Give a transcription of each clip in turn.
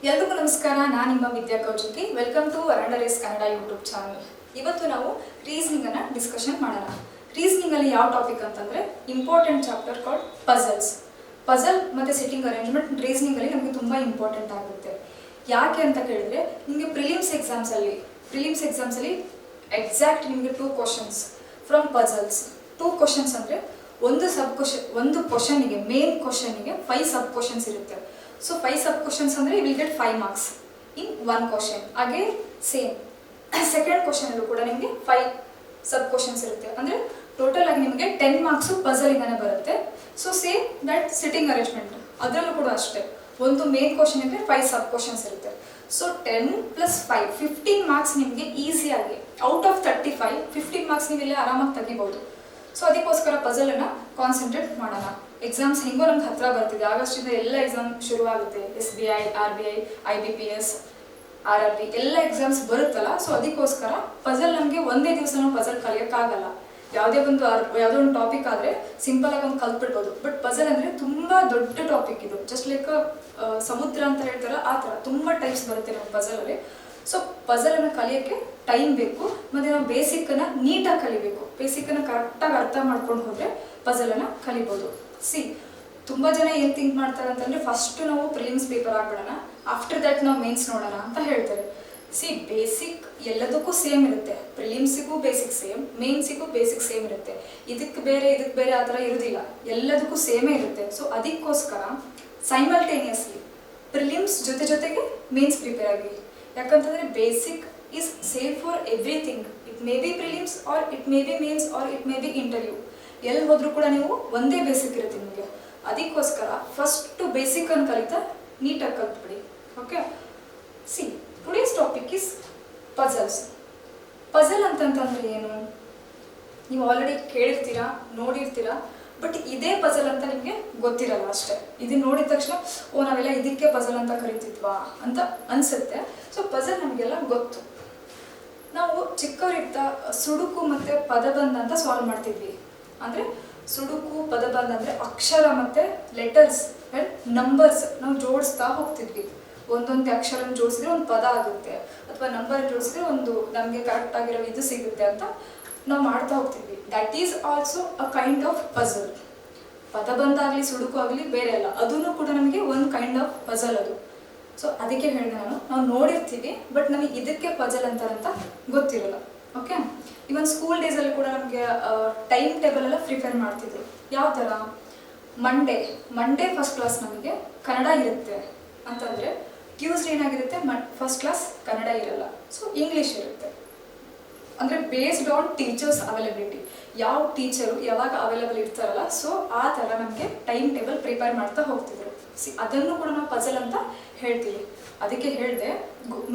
ಎಲ್ರಿಗೂ ನಮಸ್ಕಾರ. ನಾನು ನಿಮ್ಮ ವಿದ್ಯಾ ಕೌಜುಕಿ. Welcome to Veranda Race Kannada YouTube channel. ಇವತ್ತು ನಾವು ರೀಸನಿಂಗ್ ಅನ್ನ ಡಿಸ್ಕಷನ್ ಮಾಡೋಣ. ರೀಸನಿಂಗ್ ಅಲ್ಲಿ ಯಾವ ಟಾಪಿಕ್ ಅಂತಂದ್ರೆ important chapter called puzzles. Puzzle ಮತ್ತೆ ಸಿಟ್ಟಿಂಗ್ ಅರೇಂಜ್ಮೆಂಟ್ ರೀಸನಿಂಗ್ ಅಲ್ಲಿ ನಮಗೆ ತುಂಬಾ ಇಂಪಾರ್ಟೆಂಟ್ ಆಗುತ್ತೆ. ಯಾಕೆ ಅಂತ ಕೇಳಿದ್ರೆ ನಿಮಗೆ ಪ್ರಿಲಿಮ್ಸ್ ಎಕ್ಸಾಮ್ಸ್ ಅಲ್ಲಿ ಎಕ್ಸಾಕ್ಟ್ ನಿಮಗೆ 2 ಕ್ವಶನ್ಸ್ ಫ್ರಮ್ ಪಜಲ್ಸ್. 2 ಕ್ವಶನ್ಸ್ ಅಂದ್ರೆ ಒಂದು ಕ್ವಶನ್ಗೆ ಮೇನ್ ಕ್ವಶನ್ಗೆ 5 ಸಬ್ ಕ್ವಶನ್ಸ್ ಇರುತ್ತೆ. So 5 sub questions ಅಂದ್ರೆ you will get 5 marks in one question. Again same second question ಅಲ್ಲೂ ಕೂಡ ನಿಮಗೆ 5 sub questions ಇರುತ್ತೆ. ಅಂದ್ರೆ ಟೋಟಲ್ ಆಗಿ ನಿಮಗೆ 10 ಮಾರ್ಕ್ಸ್ ಪಜಲ್ ಇಂದಾನೆ ಬರುತ್ತೆ. So same that sitting arrangement ಅದರಲ್ಲೂ ಕೂಡ ಅಷ್ಟೇ. ಒಂದು ಮೇನ್ ಕ್ವಶನ್ ಇದ್ರೆ 5 ಸಬ್ ಕ್ವಶನ್ಸ್ ಇರುತ್ತೆ. ಸೊ 10 + 5 15 ಮಾರ್ಕ್ಸ್ ನಿಮಗೆ ಈಸಿಯಾಗಿ ಔಟ್ ಆಫ್ 35 15 ಮಾರ್ಕ್ಸ್ ನೀವು ಇಲ್ಲಿ ಆರಾಮಾಗಿ ತೆಗಿಬಹುದು. ಸೊ ಅದಕ್ಕೋಸ್ಕರ ಪಜಲ್ ಅನ್ನ ಕಾನ್ಸಂಟ್ರೇಟ್ ಮಾಡೋಣ. ಎಕ್ಸಾಮ್ಸ್ ಹೆಂಗೋ ನಮ್ಗೆ ಹತ್ರ ಬರ್ತಿದೆ. ಆಗಸ್ಟಿಂದ ಎಲ್ಲ ಎಕ್ಸಾಮ್ ಶುರುವಾಗುತ್ತೆ. SBI, RBI, IBPS, RRB ಎಲ್ಲ ಎಕ್ಸಾಮ್ಸ್ ಬರುತ್ತಲ್ಲ. ಸೊ ಅದಕ್ಕೋಸ್ಕರ ಪಜಲ್ ನಮಗೆ ಒಂದೇ ದಿವಸ ನಾವು ಪಜಲ್ ಕಲಿಯೋಕ್ಕಾಗಲ್ಲ. ಯಾವುದೋ ಒಂದು ಟಾಪಿಕ್ ಆದರೆ ಸಿಂಪಲ್ ಆಗಿ ಒಂದು ಕಲ್ತ್ಬಿಡ್ಬೋದು. ಬಟ್ ಪಜಲ್ ಅಂದರೆ ತುಂಬ ದೊಡ್ಡ ಟಾಪಿಕ್ ಇದು. ಜಸ್ಟ್ ಲೈಕ್ ಸಮುದ್ರ ಅಂತ ಹೇಳ್ತಾರೆ ಆ ಥರ ತುಂಬ ಟೈಪ್ಸ್ ಬರುತ್ತೆ ನಮ್ಮ ಪಜಲಲ್ಲಿ. ಸೊ ಪಜಲನ್ನು ಕಲಿಯೋಕ್ಕೆ ಟೈಮ್ ಬೇಕು, ಮತ್ತು ನಾವು ಬೇಸಿಕ್ಕನ್ನು ನೀಟಾಗಿ ಕಲಿಬೇಕು. ಬೇಸಿಕ್ಕನ್ನು ಕರೆಕ್ಟಾಗಿ ಅರ್ಥ ಮಾಡ್ಕೊಂಡು ಹೋದರೆ ಪಜಲನ್ನು ಕಲಿಬೋದು. ತುಂಬ ಜನ ಏನು ಥಿಂಕ್ ಮಾಡ್ತಾರೆ ಅಂತಂದರೆ ಫಸ್ಟ್ ನಾವು ಪ್ರಿಲಿಮ್ಸ್ ಪೇಪರ್ ಆಗ್ಬಿಡೋಣ, ಆಫ್ಟರ್ ದಟ್ ನಾವು ಮೇನ್ಸ್ ನೋಡೋಣ ಅಂತ ಹೇಳ್ತಾರೆ. ಬೇಸಿಕ್ ಎಲ್ಲದಕ್ಕೂ ಸೇಮ್ ಇರುತ್ತೆ. ಪ್ರಿಲಿಮ್ಸಿಗೂ ಬೇಸಿಕ್ ಸೇಮ್, ಮೇನ್ಸಿಗೂ ಬೇಸಿಕ್ ಸೇಮ್ ಇರುತ್ತೆ. ಇದಕ್ಕೆ ಬೇರೆ ಆ ಥರ ಇರೋದಿಲ್ಲ. ಎಲ್ಲದಕ್ಕೂ ಸೇಮೇ ಇರುತ್ತೆ. ಸೊ ಅದಕ್ಕೋಸ್ಕರ ಸೈಮಲ್ಟೇನಿಯಸ್ಲಿ ಪ್ರಿಲಿಮ್ಸ್ ಜೊತೆಗೆ ಮೇನ್ಸ್ ಪ್ರಿಪೇರ್ ಆಗಿ. ಯಾಕಂತಂದರೆ basic is same for everything. It may be prelims or it may be mains or it may be interview. ಎಲ್ಲಿ ಹೋದ್ರೂ ಕೂಡ ನೀವು ಒಂದೇ ಬೇಸಿಕ್ ಇರುತ್ತೆ ನಿಮಗೆ. ಅದಕ್ಕೋಸ್ಕರ ಫಸ್ಟ್ ಬೇಸಿಕ್ ಅನ್ನು ಕಲಿತಾ ನೀಟಾಗಿ ಕಲ್ತ್ಬಿಡಿ. Okay, today's topic is puzzles. Puzzle ಅಂತಂತಂದ್ರೆ ಏನು ನೀವು ಆಲ್ರೆಡಿ ಕೇಳಿರ್ತೀರಾ, ನೋಡಿರ್ತೀರಾ. ಬಟ್ ಇದೇ ಪಜಲ್ ಅಂತ ನಿಮಗೆ ಗೊತ್ತಿರಲ್ಲ ಅಷ್ಟೇ. ಇದನ್ನ ನೋಡಿದ ತಕ್ಷಣ ನಾವೆಲ್ಲ ಇದಕ್ಕೆ ಪಜಲ್ ಅಂತ ಕರಿತಿದ್ವಾ ಅಂತ ಅನ್ಸುತ್ತೆ. ಸೊ ಪಜಲ್ ನಮಗೆಲ್ಲ ಗೊತ್ತು. ನಾವು ಚಿಕ್ಕವರಿರ್ತಾ ಸುಡುಕು ಮತ್ತು ಪದಬಂಧ ಅಂತ ಸಾಲ್ವ್ ಮಾಡ್ತಿದ್ವಿ. ಅಂದರೆ ಸುಡುಕು ಪದಬಂಧ ಅಂದರೆ ಅಕ್ಷರ ಮತ್ತು ಲೆಟರ್ಸ್ ಆ್ಯಂಡ್ ನಂಬರ್ಸ್ ನಾವು ಜೋಡಿಸ್ತಾ ಹೋಗ್ತಿದ್ವಿ. ಒಂದೊಂದು ಅಕ್ಷರ ಜೋಡಿಸಿದ್ರೆ ಒಂದು ಪದ ಆಗುತ್ತೆ, ಅಥವಾ ನಂಬರ್ ಜೋಡಿಸಿದ್ರೆ ಒಂದು ನಮಗೆ ಕರೆಕ್ಟ್ ಆಗಿರೋ ಇದು ಸಿಗುತ್ತೆ ಅಂತ ನಾವು ಮಾಡ್ತಾ ಹೋಗ್ತಿದ್ವಿ. That is also a kind of puzzle. ಪದಬಂಧ ಆಗಲಿ ಸುಡುಕು ಆಗಲಿ ಬೇರೆ ಅಲ್ಲ, ಅದೂ ಕೂಡ ನಮಗೆ ಒಂದು ಕೈಂಡ್ ಆಫ್ ಪಜಲ್ ಅದು. ಸೊ ಅದಕ್ಕೆ ಹೇಳಿದೆ ನಾವು ನೋಡಿರ್ತೀವಿ, ಬಟ್ ನಮಗೆ ಇದಕ್ಕೆ ಪಜಲ್ ಅಂತಾರಂತ ಗೊತ್ತಿರಲ್ಲ. ಓಕೆ, ಇವನ್ ಸ್ಕೂಲ್ ಡೇಸಲ್ಲಿ ಕೂಡ ನಮಗೆ ಟೈಮ್ ಟೇಬಲ್ ಎಲ್ಲ ಪ್ರಿಪೇರ್ ಮಾಡ್ತಿದ್ರು. ಯಾವ ಥರ? ಮಂಡೇ ಫಸ್ಟ್ ಕ್ಲಾಸ್ ನಮಗೆ ಕನ್ನಡ ಇರುತ್ತೆ ಅಂತಂದರೆ ಟ್ಯೂಸ್ಡೇ ಏನಾಗಿರುತ್ತೆ, ಫಸ್ಟ್ ಕ್ಲಾಸ್ ಕನ್ನಡ ಇರಲ್ಲ. ಸೊ ಇಂಗ್ಲೀಷ್ ಇರುತ್ತೆ. ಅಂದರೆ ಬೇಸ್ಡ್ ಆನ್ ಟೀಚರ್ಸ್ ಅವೈಲಬಿಲಿಟಿ, ಯಾವ ಟೀಚರು ಯಾವಾಗ ಅವೈಲಬಲ್ ಇರ್ತಾರಲ್ಲ, ಸೊ ಆ ಥರ ನಮಗೆ ಟೈಮ್ ಟೇಬಲ್ ಪ್ರಿಪೇರ್ ಮಾಡ್ತಾ ಹೋಗ್ತಿದ್ರು. ಅದನ್ನು ಕೂಡ ನಾವು ಪಜಲ್ ಅಂತ ಹೇಳ್ತೀವಿ. ಅದಕ್ಕೆ ಹೇಳಿದೆ,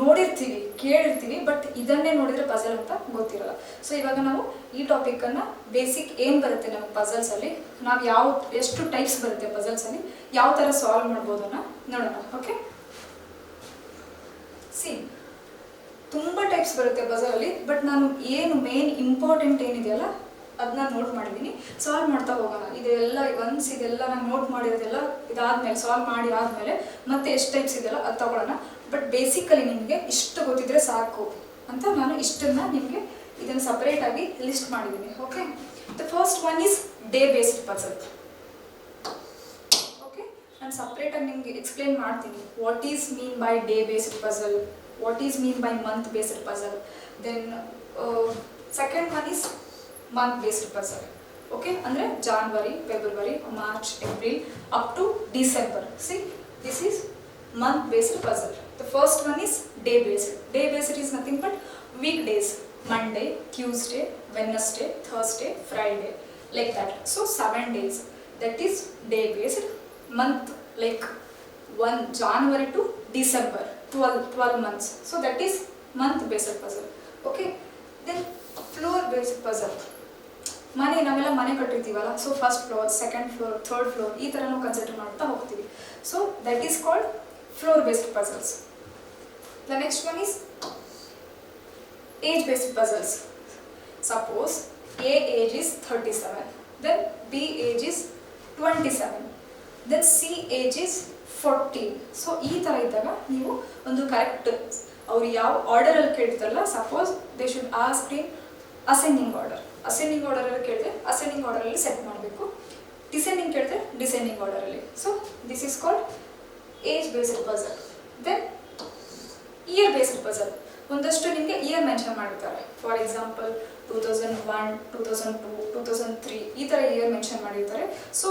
ನೋಡಿರ್ತೀವಿ, ಕೇಳಿರ್ತೀವಿ, ಬಟ್ ಇದನ್ನೇ ನೋಡಿದ್ರೆ ಪಜಲ್ ಅಂತ ಗೊತ್ತಿರಲ್ಲ. ಸೊ ಇವಾಗ ನಾವು ಈ ಟಾಪಿಕನ್ನು ಬೇಸಿಕ್ ಏನು ಬರುತ್ತೆ ನಮಗೆ ಪಜಲ್ಸಲ್ಲಿ, ನಾವು ಎಷ್ಟು ಟೈಪ್ಸ್ ಬರುತ್ತೆ ಪಜಲ್ಸಲ್ಲಿ, ಯಾವ ಥರ ಸಾಲ್ವ್ ಮಾಡ್ಬೋದು ಅನ್ನೋ ನೋಡೋಣ. ಓಕೆ, ತುಂಬ ಟೈಪ್ಸ್ ಬರುತ್ತೆ ಪಜಲಲ್ಲಿ. ಬಟ್ ನಾನು ಏನು ಮೇನ್ ಇಂಪಾರ್ಟೆಂಟ್ ಏನಿದೆಯಲ್ಲ ಅದನ್ನ ನೋಟ್ ಮಾಡಿದ್ದೀನಿ. ಸಾಲ್ವ್ ಮಾಡ್ತಾ ಹೋಗೋಣ. ಇದೆಲ್ಲ ನಾನು ನೋಟ್ ಮಾಡಿರೋದೆಲ್ಲ ಇದಾದ್ಮೇಲೆ ಸಾಲ್ವ್ ಮಾಡಿ ಆದಮೇಲೆ ಮತ್ತೆ ಎಷ್ಟು ಟೈಪ್ಸ್ ಇದೆಯಲ್ಲ ಅದು ತಗೊಳ್ಳೋಣ. ಬಟ್ ಬೇಸಿಕಲಿ ನಿಮಗೆ ಇಷ್ಟು ಗೊತ್ತಿದ್ರೆ ಸಾಕು ಅಂತ ನಾನು ಇಷ್ಟನ್ನು ನಿಮಗೆ ಇದನ್ನು ಸಪರೇಟಾಗಿ ಲಿಸ್ಟ್ ಮಾಡಿದ್ದೀನಿ. Okay, the first one is day based puzzle. Okay, ನಾನು ಸಪ್ರೇಟಾಗಿ ನಿಮಗೆ ಎಕ್ಸ್ಪ್ಲೇನ್ ಮಾಡ್ತೀನಿ. What is mean by day based puzzle, what is mean by month based puzzle. Then second one is month based puzzle. Okay, andre January, February, March, April up to December. This is month based puzzle. The first one is day based. Day based is nothing but weekdays: Monday, Tuesday, Wednesday, Thursday, Friday, like that. So 7 days, that is day based. Month like 1 January to December, 12 months. So that is month based puzzle. Okay, then floor based puzzle. ನಾವೆಲ್ಲ ಮನೆ ಕಟ್ಟಿರ್ತೀವಲ್ಲ, so first floor, second floor, third floor ಈ ಥರ ನಾವು consider ಮಾಡ್ತಾ ಹೋಗ್ತೀವಿ. So that is called floor based puzzles. The next one is age based puzzles. Suppose A age is 37, then B age is 27, then C age is 14. So ಈ ಥರ ಇದ್ದಾಗ ನೀವು ಒಂದು ಕರೆಕ್ಟ್ ಅವ್ರು ಯಾವ ಆರ್ಡರಲ್ಲಿ ಕೇಳ್ತಾರಲ್ಲ, suppose they should ask in ascending order. Ascending ಆರ್ಡರಲ್ಲಿ ಕೇಳಿದ್ರೆ ಅಸೆಂಡಿಂಗ್ ಆರ್ಡರಲ್ಲಿ ಸೆಟ್ ಮಾಡಬೇಕು. ಡಿಸೆಂಡಿಂಗ್ ಕೇಳಿದ್ರೆ ಡಿಸೆಂಡಿಂಗ್ ಆರ್ಡರಲ್ಲಿ. So this is called age based puzzle. Then year based puzzle. ಒಂದಷ್ಟು ನಿಮಗೆ ಇಯರ್ ಮೆನ್ಷನ್ ಮಾಡಿರ್ತಾರೆ. ಫಾರ್ ಎಕ್ಸಾಂಪಲ್ 2001, 2002, 2003 ಈ ಥರ ಇಯರ್ ಮೆನ್ಷನ್ ಮಾಡಿರ್ತಾರೆ. ಸೊ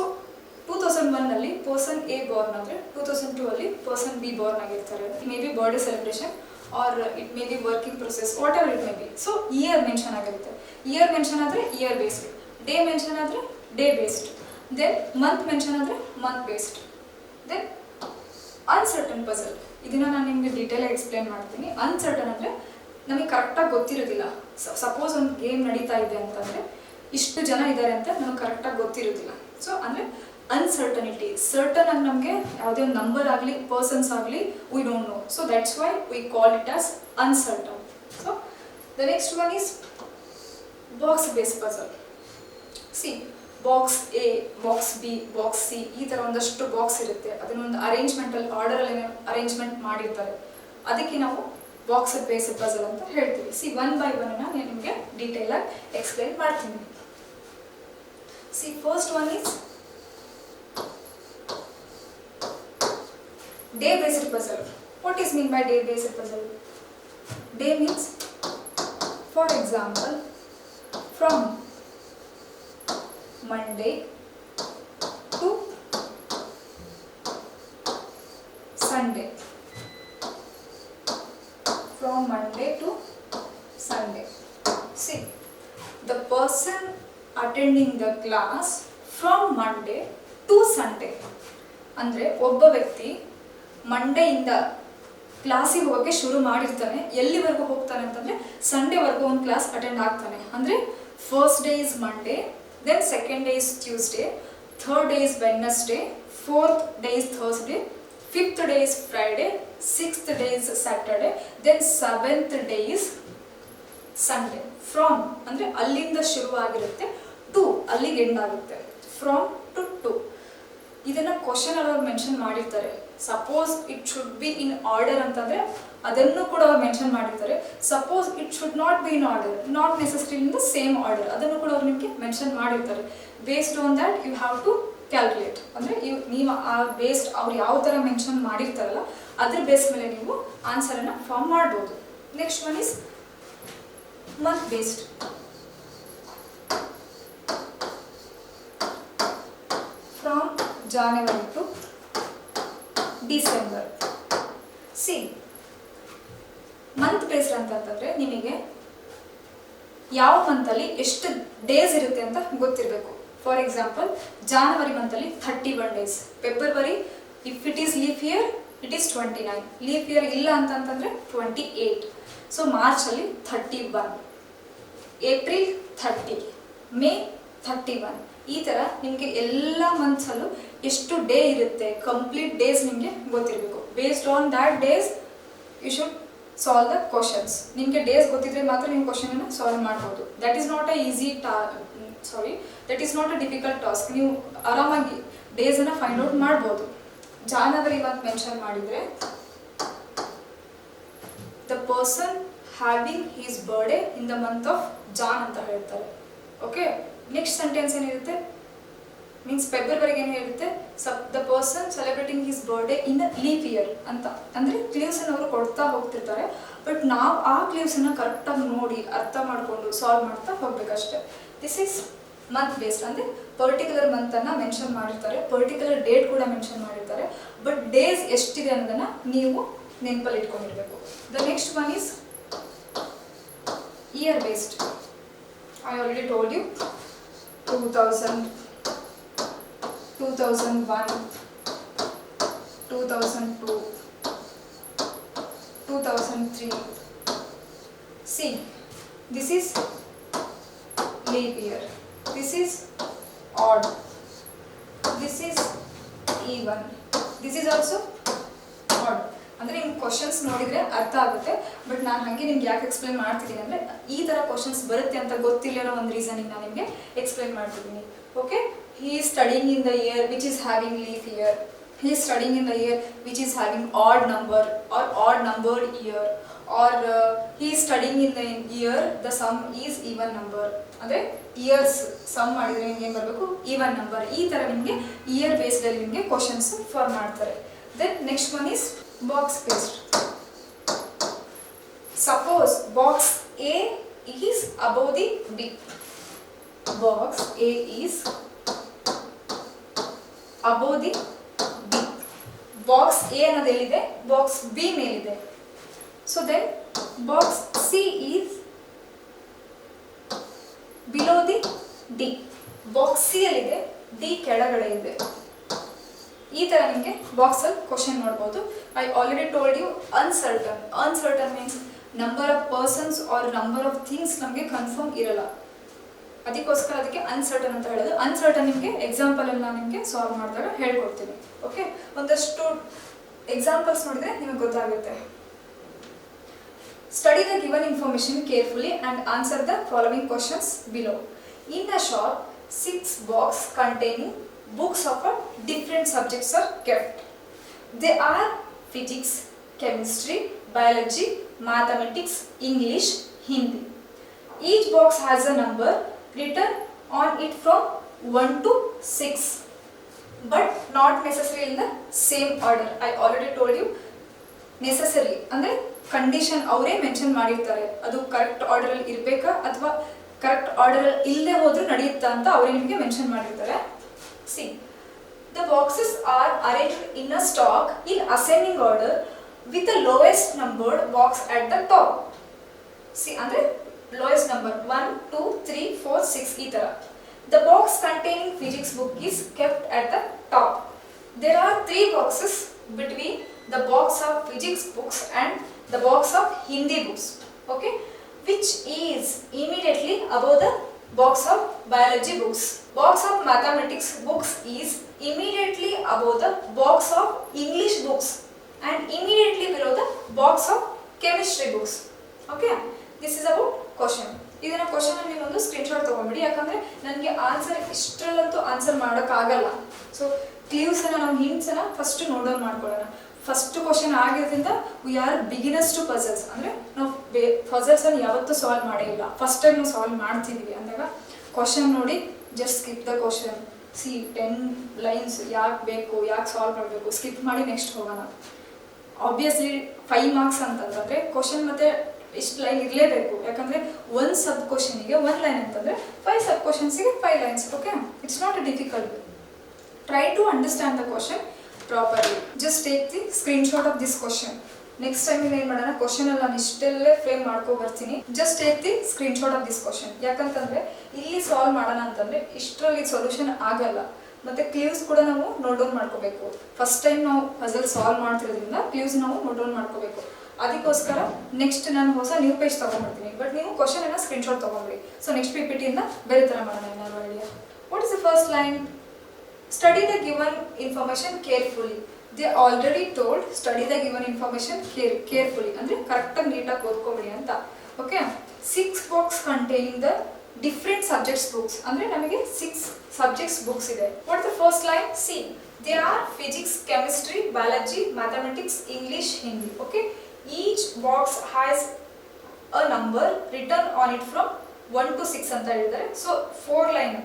2001ನಲ್ಲಿ ಪರ್ಸನ್ ಎ ಬಾರ್ನ್ ಆದರೆ 2002 ಅಲ್ಲಿ ಪರ್ಸನ್ ಬಿ ಬಾರ್ನ್ ಆಗಿರ್ತಾರೆ. May be birthday celebration or it may be working process, whatever it may be. So year mention ಆಗಿರುತ್ತೆ. Year mention ಆದರೆ year based, day mention ಆದರೆ day based, then month mention ಆದರೆ month based. Then uncertain puzzle. ಇದನ್ನು ನಾನು ನಿಮಗೆ ಡೀಟೇಲಾಗಿ explain ಮಾಡ್ತೀನಿ. Uncertain ಅಂದರೆ ನಮಗೆ ಕರೆಕ್ಟಾಗಿ ಗೊತ್ತಿರೋದಿಲ್ಲ. ಸಪೋಸ್ ಒಂದು ಗೇಮ್ ನಡೀತಾ ಇದೆ ಅಂತಂದರೆ ಇಷ್ಟು ಜನ ಇದ್ದಾರೆ ಅಂತ ನಮಗೆ ಕರೆಕ್ಟಾಗಿ ಗೊತ್ತಿರೋದಿಲ್ಲ. ಸೊ ಅಂದರೆ ಅನ್ಸರ್ಟನಿಟಿ. ಸರ್ಟನ್ ಆಗಿ ನಮಗೆ ಯಾವುದೇ ಒಂದು ನಂಬರ್ ಆಗಲಿ ಪರ್ಸನ್ಸ್ ಆಗಲಿ V don't no. So that's why we call it as uncertain. So the next one is box based puzzle. C box A, box B, box C ಈ ಥರ ಒಂದಷ್ಟು ಬಾಕ್ಸ್ ಇರುತ್ತೆ. ಅದನ್ನೊಂದು ಅರೇಂಜ್ಮೆಂಟಲ್ಲಿ ಆರ್ಡರಲ್ಲಿ ಅರೇಂಜ್ಮೆಂಟ್ ಮಾಡಿರ್ತಾರೆ. ಅದಕ್ಕೆ ನಾವು ಬಾಕ್ಸ್ ಬೇಸ್ಡ್ ಪಜಲ್ ಅಂತ ಹೇಳ್ತೀವಿ. ಸಿ ಒನ್ ಬೈ ಒನ್ ನಾನು ನಿಮಗೆ ಡೀಟೇಲಾಗಿ ಎಕ್ಸ್ಪ್ಲೈನ್ ಮಾಡ್ತೀನಿ. C first one is day based puzzle. What is mean by day based puzzle? Day means, for example, from Monday to Sunday. From Monday to Sunday. See, the person attending the class from Monday to Sunday. ಅಂದರೆ ಒಬ್ಬ ವ್ಯಕ್ತಿ ಮಂಡೆಯಿಂದ ಕ್ಲಾಸಿಗೆ ಹೋಗೋಕ್ಕೆ ಶುರು ಮಾಡಿರ್ತಾನೆ. ಎಲ್ಲಿವರೆಗೂ ಹೋಗ್ತಾನೆ ಅಂತಂದರೆ ಸಂಡೇವರೆಗೂ ಒಂದು ಕ್ಲಾಸ್ ಅಟೆಂಡ್ ಆಗ್ತಾನೆ. ಅಂದರೆ first day is Monday, then second day is Tuesday, third day is Wednesday, fourth day is Thursday, fifth day is Friday, sixth day is Saturday, then seventh day is Sunday. From ಅಂದರೆ ಅಲ್ಲಿಂದ ಶುರುವಾಗಿರುತ್ತೆ, to ಅಲ್ಲಿಗೆ end ಆಗುತ್ತೆ. From to ಇದನ್ನು question ಅಲ್ಲಿ mention ಮಾಡಿರ್ತಾರೆ. Suppose it should be in order ಅಂತಂದರೆ ಅದನ್ನು ಕೂಡ ಅವ್ರು ಮೆನ್ಷನ್ ಮಾಡಿರ್ತಾರೆ. Suppose it should not be in order, not necessary in the same order, ಅದನ್ನು ಕೂಡ ಅವ್ರು ನಿಮಗೆ ಮೆನ್ಷನ್ ಮಾಡಿರ್ತಾರೆ. Based on that you have to calculate. ಅಂದರೆ ನೀವು ಆ ಬೇಸ್ಡ್ ಅವ್ರು ಯಾವ ಥರ ಮೆನ್ಷನ್ ಮಾಡಿರ್ತಾರಲ್ಲ ಅದ್ರ ಬೇಸ್ ಮೇಲೆ ನೀವು ಆನ್ಸರನ್ನು ಫಾರ್ಮ್ ಮಾಡ್ಬೋದು. Next one is month based. From January to December. See month based ಅಂತಂತಂದರೆ ನಿಮಗೆ ಯಾವ ಮಂತಲ್ಲಿ ಎಷ್ಟು ಡೇಸ್ ಇರುತ್ತೆ ಅಂತ ಗೊತ್ತಿರಬೇಕು. ಫಾರ್ ಎಕ್ಸಾಂಪಲ್ ಜಾನ್ವರಿ ಮಂತಲ್ಲಿ 31 days, February if it is leap year it is 29, leap year ಇಲ್ಲ ಅಂತಂತಂದರೆ 28. ಸೊ ಮಾರ್ಚಲ್ಲಿ 31, ಏಪ್ರಿಲ್ 30, ಮೇ 31. ಈ ಥರ ನಿಮಗೆ ಎಲ್ಲ ಮಂತ್ಸಲ್ಲೂ ಎಷ್ಟು ಡೇ ಇರುತ್ತೆ ಕಂಪ್ಲೀಟ್ ಡೇಸ್ ನಿಮಗೆ ಗೊತ್ತಿರಬೇಕು. Based on that days you should solve the questions. ನಿಮಗೆ ಡೇಸ್ ಗೊತ್ತಿದ್ರೆ ಮಾತ್ರ ನೀವು ಕ್ವಶನನ್ನು ಸಾಲ್ವ್ ಮಾಡ್ಬೋದು. That is not a easy that is not a difficult task. ನೀವು ಆರಾಮಾಗಿ ಡೇಸನ್ನು ಫೈಂಡ್ ಔಟ್ ಮಾಡ್ಬೋದು. ಜಾನ್ವರಿ ಮಂತ್ ಮೆನ್ಷನ್ ಮಾಡಿದರೆ the person having his birthday in the month of Jan ಅಂತ ಹೇಳ್ತಾರೆ. ಓಕೆ, ನೆಕ್ಸ್ಟ್ ಸೆಂಟೆನ್ಸ್ ಏನಿರುತ್ತೆ ಮೀನ್ಸ್ ಫೆಬ್ರವರಿಗೆ ಏನಿರುತ್ತೆ the person celebrating his birthday in a leap year ಅಂತ. ಅಂದರೆ ಕ್ಲೀವ್ಸನ್ನು ಅವರು ಕೊಡ್ತಾ ಹೋಗ್ತಿರ್ತಾರೆ. ಬಟ್ ನಾವು ಆ ಕ್ಲೀವ್ಸನ್ನು ಕರೆಕ್ಟಾಗಿ ನೋಡಿ ಅರ್ಥ ಮಾಡಿಕೊಂಡು ಸಾಲ್ವ್ ಮಾಡ್ತಾ ಹೋಗ್ಬೇಕಷ್ಟೆ. This is month based. ಅಂದರೆ ಪರ್ಟಿಕ್ಯುಲರ್ ಮಂತನ್ನು ಮೆನ್ಷನ್ ಮಾಡಿರ್ತಾರೆ, ಪರ್ಟಿಕ್ಯುಲರ್ ಡೇಟ್ ಕೂಡ ಮೆನ್ಷನ್ ಮಾಡಿರ್ತಾರೆ. ಬಟ್ ಡೇಸ್ ಎಷ್ಟಿದೆ ಅನ್ನೋದನ್ನು ನೀವು ನೆನಪಲ್ಲಿ ಇಟ್ಕೊಂಡಿರಬೇಕು. The next one is year based. I already told you 2000, 2001, 2002, 2003. See, this is leap year, this is odd, this is even, this is also odd. ಅಂದರೆ ನಿಮ್ಗೆ ಕ್ವಶನ್ಸ್ ನೋಡಿದರೆ ಅರ್ಥ ಆಗುತ್ತೆ. ಬಟ್ ನಾನು ಹಾಗೆ ನಿಮ್ಗೆ ಯಾಕೆ ಎಕ್ಸ್ಪ್ಲೈನ್ ಮಾಡ್ತಿದ್ದೀನಿ ಅಂದರೆ ಈ ಥರ ಕ್ವಶನ್ಸ್ ಬರುತ್ತೆ ಅಂತ ಗೊತ್ತಿಲ್ಲ ಅನ್ನೋ ಒಂದು ರೀಸನಿಗೆ ನಾನು ನಿಮಗೆ ಎಕ್ಸ್ಪ್ಲೈನ್ ಮಾಡ್ತಿದ್ದೀನಿ. Okay, he is studying in the year which is having leaf year, he is studying in the year which is having odd number or odd numbered year, or he is studying in the year the sum is even number. ಅಂದರೆ years some ಮಾಡಿದರೆ ನಿಮಗೆ ಏನು ಬರಬೇಕು, even number. ಈ ಥರ ನಿಮಗೆ year ಬೇಸ್ಡಲ್ಲಿ ನಿಮಗೆ ಕ್ವಶನ್ಸ್ ಫಾರ್ಮ್ ಮಾಡ್ತಾರೆ. Then next one is box based. Suppose box A is above the B. Box A is above the B. Box A ಅನ್ನೋದು ಎಲ್ಲಿದೆ, ಬಾಕ್ಸ್ ಬಿ ಮೇಲಿದೆ. So then box C is below the D. Box C ಅಲ್ಲಿದೆ, D ಕೆಳಗಡೆ ಇದೆ. ಈ ತರ ನಿಮಗೆ box ಅಲ್ಲಿ ಕ್ವಶನ್ ನೋಡಬಹುದು. I already told you uncertain. Uncertain means number of persons or number of things ನಮಗೆ ಕನ್ಫರ್ಮ್ ಇರಲ್ಲ, ಅದಕ್ಕೋಸ್ಕರ ಅದಕ್ಕೆ ಅನ್ಸರ್ಟನ್ ಅಂತ ಹೇಳೋದು. ಅನ್ಸರ್ಟನ್ ನಿಮಗೆ ಎಕ್ಸಾಂಪಲ್ ಅಲ್ಲಿ ನಾನು ನಿಮಗೆ ಸಾಲ್ವ್ ಮಾಡಿದಾಗ ಹೇಳ್ಕೊಡ್ತೀನಿ. ಓಕೆ, ಒಂದಷ್ಟು ಎಕ್ಸಾಂಪಲ್ಸ್ ನೋಡಿದ್ರೆ ನಿಮಗೆ ಗೊತ್ತಾಗುತ್ತೆ. Study the given information carefully and answer the following questions below. In a shop, 6 boxes containing books of different subjects are kept. They are physics, chemistry, biology, mathematics, English, Hindi. Each box has a number written on it from 1 to 6, but not necessarily in the same order. I already told you necessary ಅಂದರೆ condition ಅವರೇ mention ಮಾಡಿರ್ತಾರೆ, ಅದು correct ಆರ್ಡರಲ್ಲಿ ಇರಬೇಕಾ ಅಥವಾ correct order ಇಲ್ಲದೆ ಹೋದ್ರೂ ನಡೆಯುತ್ತಾ ಅಂತ ಅವರೇ ನಿಮಗೆ ಮೆನ್ಷನ್ ಮಾಡಿರ್ತಾರೆ. See, the boxes are arranged in a stack in ascending order with the lowest numbered box at the top. See ಅಂದರೆ ಲೋಯೆಸ್ಟ್ ನಂಬರ್ 1, 2, 3, 4, 6 ಈ ಥರ. The box containing physics book is kept at the top. There are 3 boxes between the box of physics books and the box of Hindi books, okay, which is immediately above the box of biology books. Box of mathematics books is immediately above the box of English books and immediately below the box of chemistry books. Okay, this is about question. ಇದನ್ನ question ಅಲ್ಲಿ ಒಂದು screenshot ತಗೊಂಡ್ಬಿಡಿ, ಯಾಕಂದ್ರೆ ನನಗೆ answer ಇಷ್ಟರಲ್ಲಂತೂ answer ಮಾಡೋಕ್ಕಾಗಲ್ಲ. So clues ಅನ್ನ ನಾವು ಹಿಂಟ್ಸ್ ಅನ್ನ ಫಸ್ಟ್ ನೋಟ್ ಡೌನ್ ಮಾಡ್ಕೊಳ್ಳೋಣ. ಫಸ್ಟ್ ಕ್ವಶನ್ ಆಗಿರೋದ್ರಿಂದ we are beginners to puzzles. ಅಂದರೆ ನಾವು ಪಜಲ್ಸ್ ಅನ್ನು ಯಾವತ್ತೂ ಸಾಲ್ವ್ ಮಾಡೇ ಇಲ್ಲ, ಫಸ್ಟ್ ಟೈಮ್ ನಾವು ಸಾಲ್ವ್ ಮಾಡ್ತಿದ್ವಿ ಅಂದಾಗ ಕ್ವಶನ್ ನೋಡಿ just skip the question. C 10 lines ಯಾಕೆ ಬೇಕು, ಯಾಕೆ ಸಾಲ್ವ್ ಮಾಡಬೇಕು, ಸ್ಕಿಪ್ ಮಾಡಿ ನೆಕ್ಸ್ಟ್ ಹೋಗೋಣ. ಆಬ್ವಿಯಸ್ಲಿ 5 ಮಾರ್ಕ್ಸ್ ಅಂತಂದ್ರೆ ಕ್ವಶನ್ ಮತ್ತೆ ಇಷ್ಟು ಲೈನ್ ಇರಲೇಬೇಕು, ಯಾಕಂದರೆ ಒಂದು ಸಬ್ ಕ್ವಶನಿಗೆ 1 ಲೈನ್ ಅಂತಂದರೆ 5 ಸಬ್ ಕ್ವಶನ್ಸಿಗೆ 5 lines. Okay, it's not a difficult. Try to understand the question properly. Just take the screenshot of this question. Next time ಏನು ಮಾಡೋಣ, ಕ್ವಶನ್ ಅಲ್ಲಿ ನಾನು ಇಷ್ಟೆಲ್ಲೇ ಫ್ರೇಮ್ ಮಾಡ್ಕೊ ಬರ್ತೀನಿ. Just take the screenshot of this question. ಯಾಕಂತಂದರೆ ಇಲ್ಲಿ ಸಾಲ್ವ್ ಮಾಡೋಣ ಅಂತಂದರೆ ಇಷ್ಟರಲ್ಲಿ ಸೊಲ್ಯೂಷನ್ ಆಗಲ್ಲ. ಮತ್ತು ಕ್ಲೂಸ್ ಕೂಡ ನಾವು ನೋಟ್ ಡೌನ್ ಮಾಡ್ಕೋಬೇಕು. ಫಸ್ಟ್ ಟೈಮ್ ನಾವು ಪಜಲ್ ಸಾಲ್ವ್ ಮಾಡ್ತಿರೋದ್ರಿಂದ ಕ್ಲೂಸ್ ನಾವು ನೋಟ್ ಡೌನ್ ಮಾಡ್ಕೋಬೇಕು. ಅದಕ್ಕೋಸ್ಕರ ನೆಕ್ಸ್ಟ್ ನಾನು ಹೊಸ ನ್ಯೂ ಪೇಜ್ ತೊಗೊಂಡ್ಬಿಡ್ತೀನಿ, ಬಟ್ ನೀವು ಕ್ವಶನ್ ಎಲ್ಲ ಸ್ಕ್ರೀನ್ಶಾಟ್ ತೊಗೊಂಡ್ಬಿಡಿ. ಸೊ ನೆಕ್ಸ್ಟ್ PPTಯಿಂದ ಬೇರೆ ಥರ ಮಾಡೋಣ ಏನಾದ್ರು idea. What is the first line? Study the given information carefully. They already told study the given information carefully ಅಂದರೆ ಕರೆಕ್ಟಾಗಿ ನೀಟಾಗಿ ಓದ್ಕೊಬಿಡಿ ಅಂತ. Okay, 6 box containing the different subjects books. ಅಂದರೆ ನಮಗೆ 6 ಸಬ್ಜೆಕ್ಟ್ಸ್ ಬುಕ್ಸ್ ಇದೆ. What the first line? C, they are physics, chemistry, biology, mathematics, English, Hindi. Okay, each box has a number written on it from 1 to 6 ಅಂತ ಹೇಳಿದ್ದಾರೆ. So 4 line,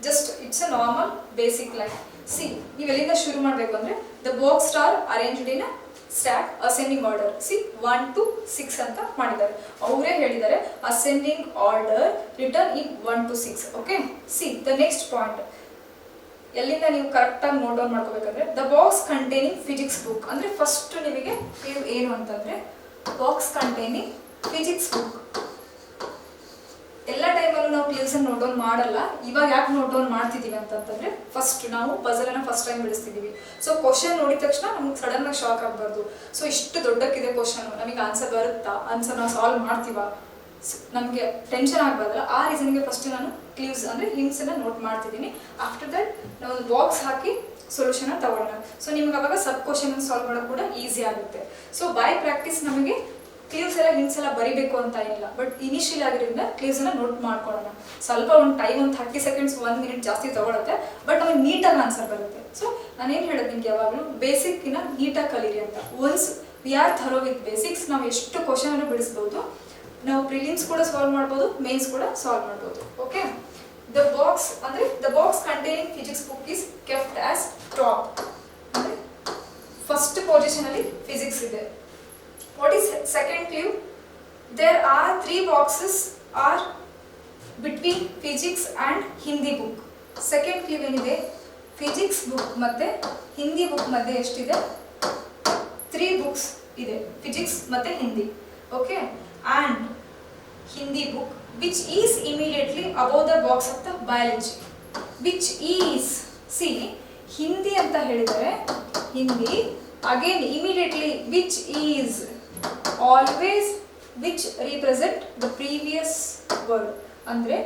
just it's a normal basic line. See, ನೀವು ಎಲ್ಲಿಂದ ಶುರು ಮಾಡಬೇಕು ಅಂದರೆ the box are arranged in a stack ascending order. See 1 to 6 ಅಂತ ಮಾಡಿದ್ದಾರೆ, ಅವರೇ ಹೇಳಿದ್ದಾರೆ ascending order return in 1 to 6. Okay, see the next point ಎಲ್ಲಿಂದ ನೀವು ಕರೆಕ್ಟಾಗಿ ನೋಟ್ ಡೌನ್ ಮಾಡ್ಕೋಬೇಕಂದ್ರೆ the box containing physics book. ಅಂದರೆ ಫಸ್ಟ್ ನಿಮಗೆ ಏನು ಅಂತಂದರೆ ಬಾಕ್ಸ್ ಕಂಟೈನಿಂಗ್ ಫಿಸಿಕ್ಸ್ ಬುಕ್. ಎಲ್ಲ ಟೈಮಲ್ಲೂ ನಾವು ಕ್ಲೂಸನ್ನು ನೋಟ್ ಡೌನ್ ಮಾಡಲ್ಲ. ಇವಾಗ ಯಾಕೆ ನೋಟ್ ಡೌನ್ ಮಾಡ್ತಿದ್ದೀವಿ ಅಂತಂತಂದರೆ ಫಸ್ಟ್ ನಾವು ಪಜಲನ್ನು ಫಸ್ಟ್ ಟೈಮ್ ಬಿಡಿಸ್ತಿದ್ದೀವಿ. ಸೊ ಕ್ವಶನ್ ನೋಡಿದ ತಕ್ಷಣ ನಮ್ಗೆ ಸಡನ್ನಾಗಿ ಶಾಕ್ ಆಗಬಾರ್ದು. ಸೊ ಇಷ್ಟು ದೊಡ್ಡಕ್ಕಿದೆ ಕ್ವಶನ್, ನಮಗೆ ಆನ್ಸರ್ ಬರುತ್ತಾ, ಆನ್ಸರ್ ನಾವು ಸಾಲ್ವ್ ಮಾಡ್ತೀವಾ, ನಮಗೆ ಟೆನ್ಷನ್ ಆಗಬಾರ್ದಲ್ಲ. ಆ ರೀಸನ್ಗೆ ಫಸ್ಟ್ ನಾನು ಕ್ಲೂಸ್ ಅಂದರೆ ಹಿಂಟ್ಸನ್ನು ನೋಟ್ ಮಾಡ್ತಿದ್ದೀನಿ. ಆಫ್ಟರ್ ದಟ್ ನಾವು ಒಂದು ಬಾಕ್ಸ್ ಹಾಕಿ ಸೊಲ್ಯೂಷನ್ನ ತಗೊಳ್ಳೋಣ. ಸೊ ನಿಮ್ಗೆ ಅವಾಗ ಸಬ್ ಕ್ವಶನ್ ಸಾಲ್ವ್ ಮಾಡೋದು ಕೂಡ ಈಸಿ ಆಗುತ್ತೆ. ಸೊ ಬೈ ಪ್ರಾಕ್ಟೀಸ್ ನಮಗೆ ಕ್ಲೀವ್ಸ್ ಎಲ್ಲ ಹಿಂಟ್ಸ್ ಎಲ್ಲ ಬರಿಬೇಕು ಅಂತ ಏನಿಲ್ಲ, ಬಟ್ ಇನಿಷಿಯಲ್ ಆಗಿರೋದ್ರಿಂದ ಕ್ಲೀವ್ಸನ್ನು ನೋಟ್ ಮಾಡ್ಕೊಳ್ಳೋಣ. ಸ್ವಲ್ಪ ಒಂದು ಟೈಮ್ ಒಂದು 30 ಸೆಕೆಂಡ್ಸ್ 1 ಮಿನಿಟ್ ಜಾಸ್ತಿ ತಗೊಳುತ್ತೆ, ಬಟ್ ನಮಗೆ ನೀಟಾಗಿ ಆನ್ಸರ್ ಬರುತ್ತೆ. ಸೊ ನಾನೇನು ಹೇಳೋದು ನಿಮ್ಗೆ ಯಾವಾಗಲೂ ಬೇಸಿಕ್ಕಿನ ನೀಟಾಗಿ ಕಲೀರಿ ಅಂತ. Once we are thorough with basics, ನಾವು ಎಷ್ಟು ಕ್ವಶನ್ ಅನ್ನು ಬಿಡಿಸ್ಬೋದು. ನಾವು ಪ್ರಿಲಿಮ್ಸ್ ಕೂಡ ಸಾಲ್ವ್ ಮಾಡ್ಬೋದು, ಮೇನ್ಸ್ ಕೂಡ ಸಾಲ್ವ್ ಮಾಡ್ಬೋದು. Okay, the box containing physics book is kept as top. ಅಂದರೆ ಫಸ್ಟ್ ಪೊಸಿಷನ್ ಅಲ್ಲಿ ಫಿಸಿಕ್ಸ್ ಇದೆ. What is second clue? There are 3 boxes are between physics and Hindi book. Second clue ಏನಿದೆ? Physics book ಮತ್ತು Hindi book ಮಧ್ಯೆ ಎಷ್ಟಿದೆ? 3 books ಇದೆ, physics ಮತ್ತು Hindi. Okay, and Hindi book which is immediately above the box of the biology. Which is, see, Hindi ಅಂತ ಹೇಳಿದರೆ Hindi again immediately which is, always which represent the previous word. ಅಂದರೆ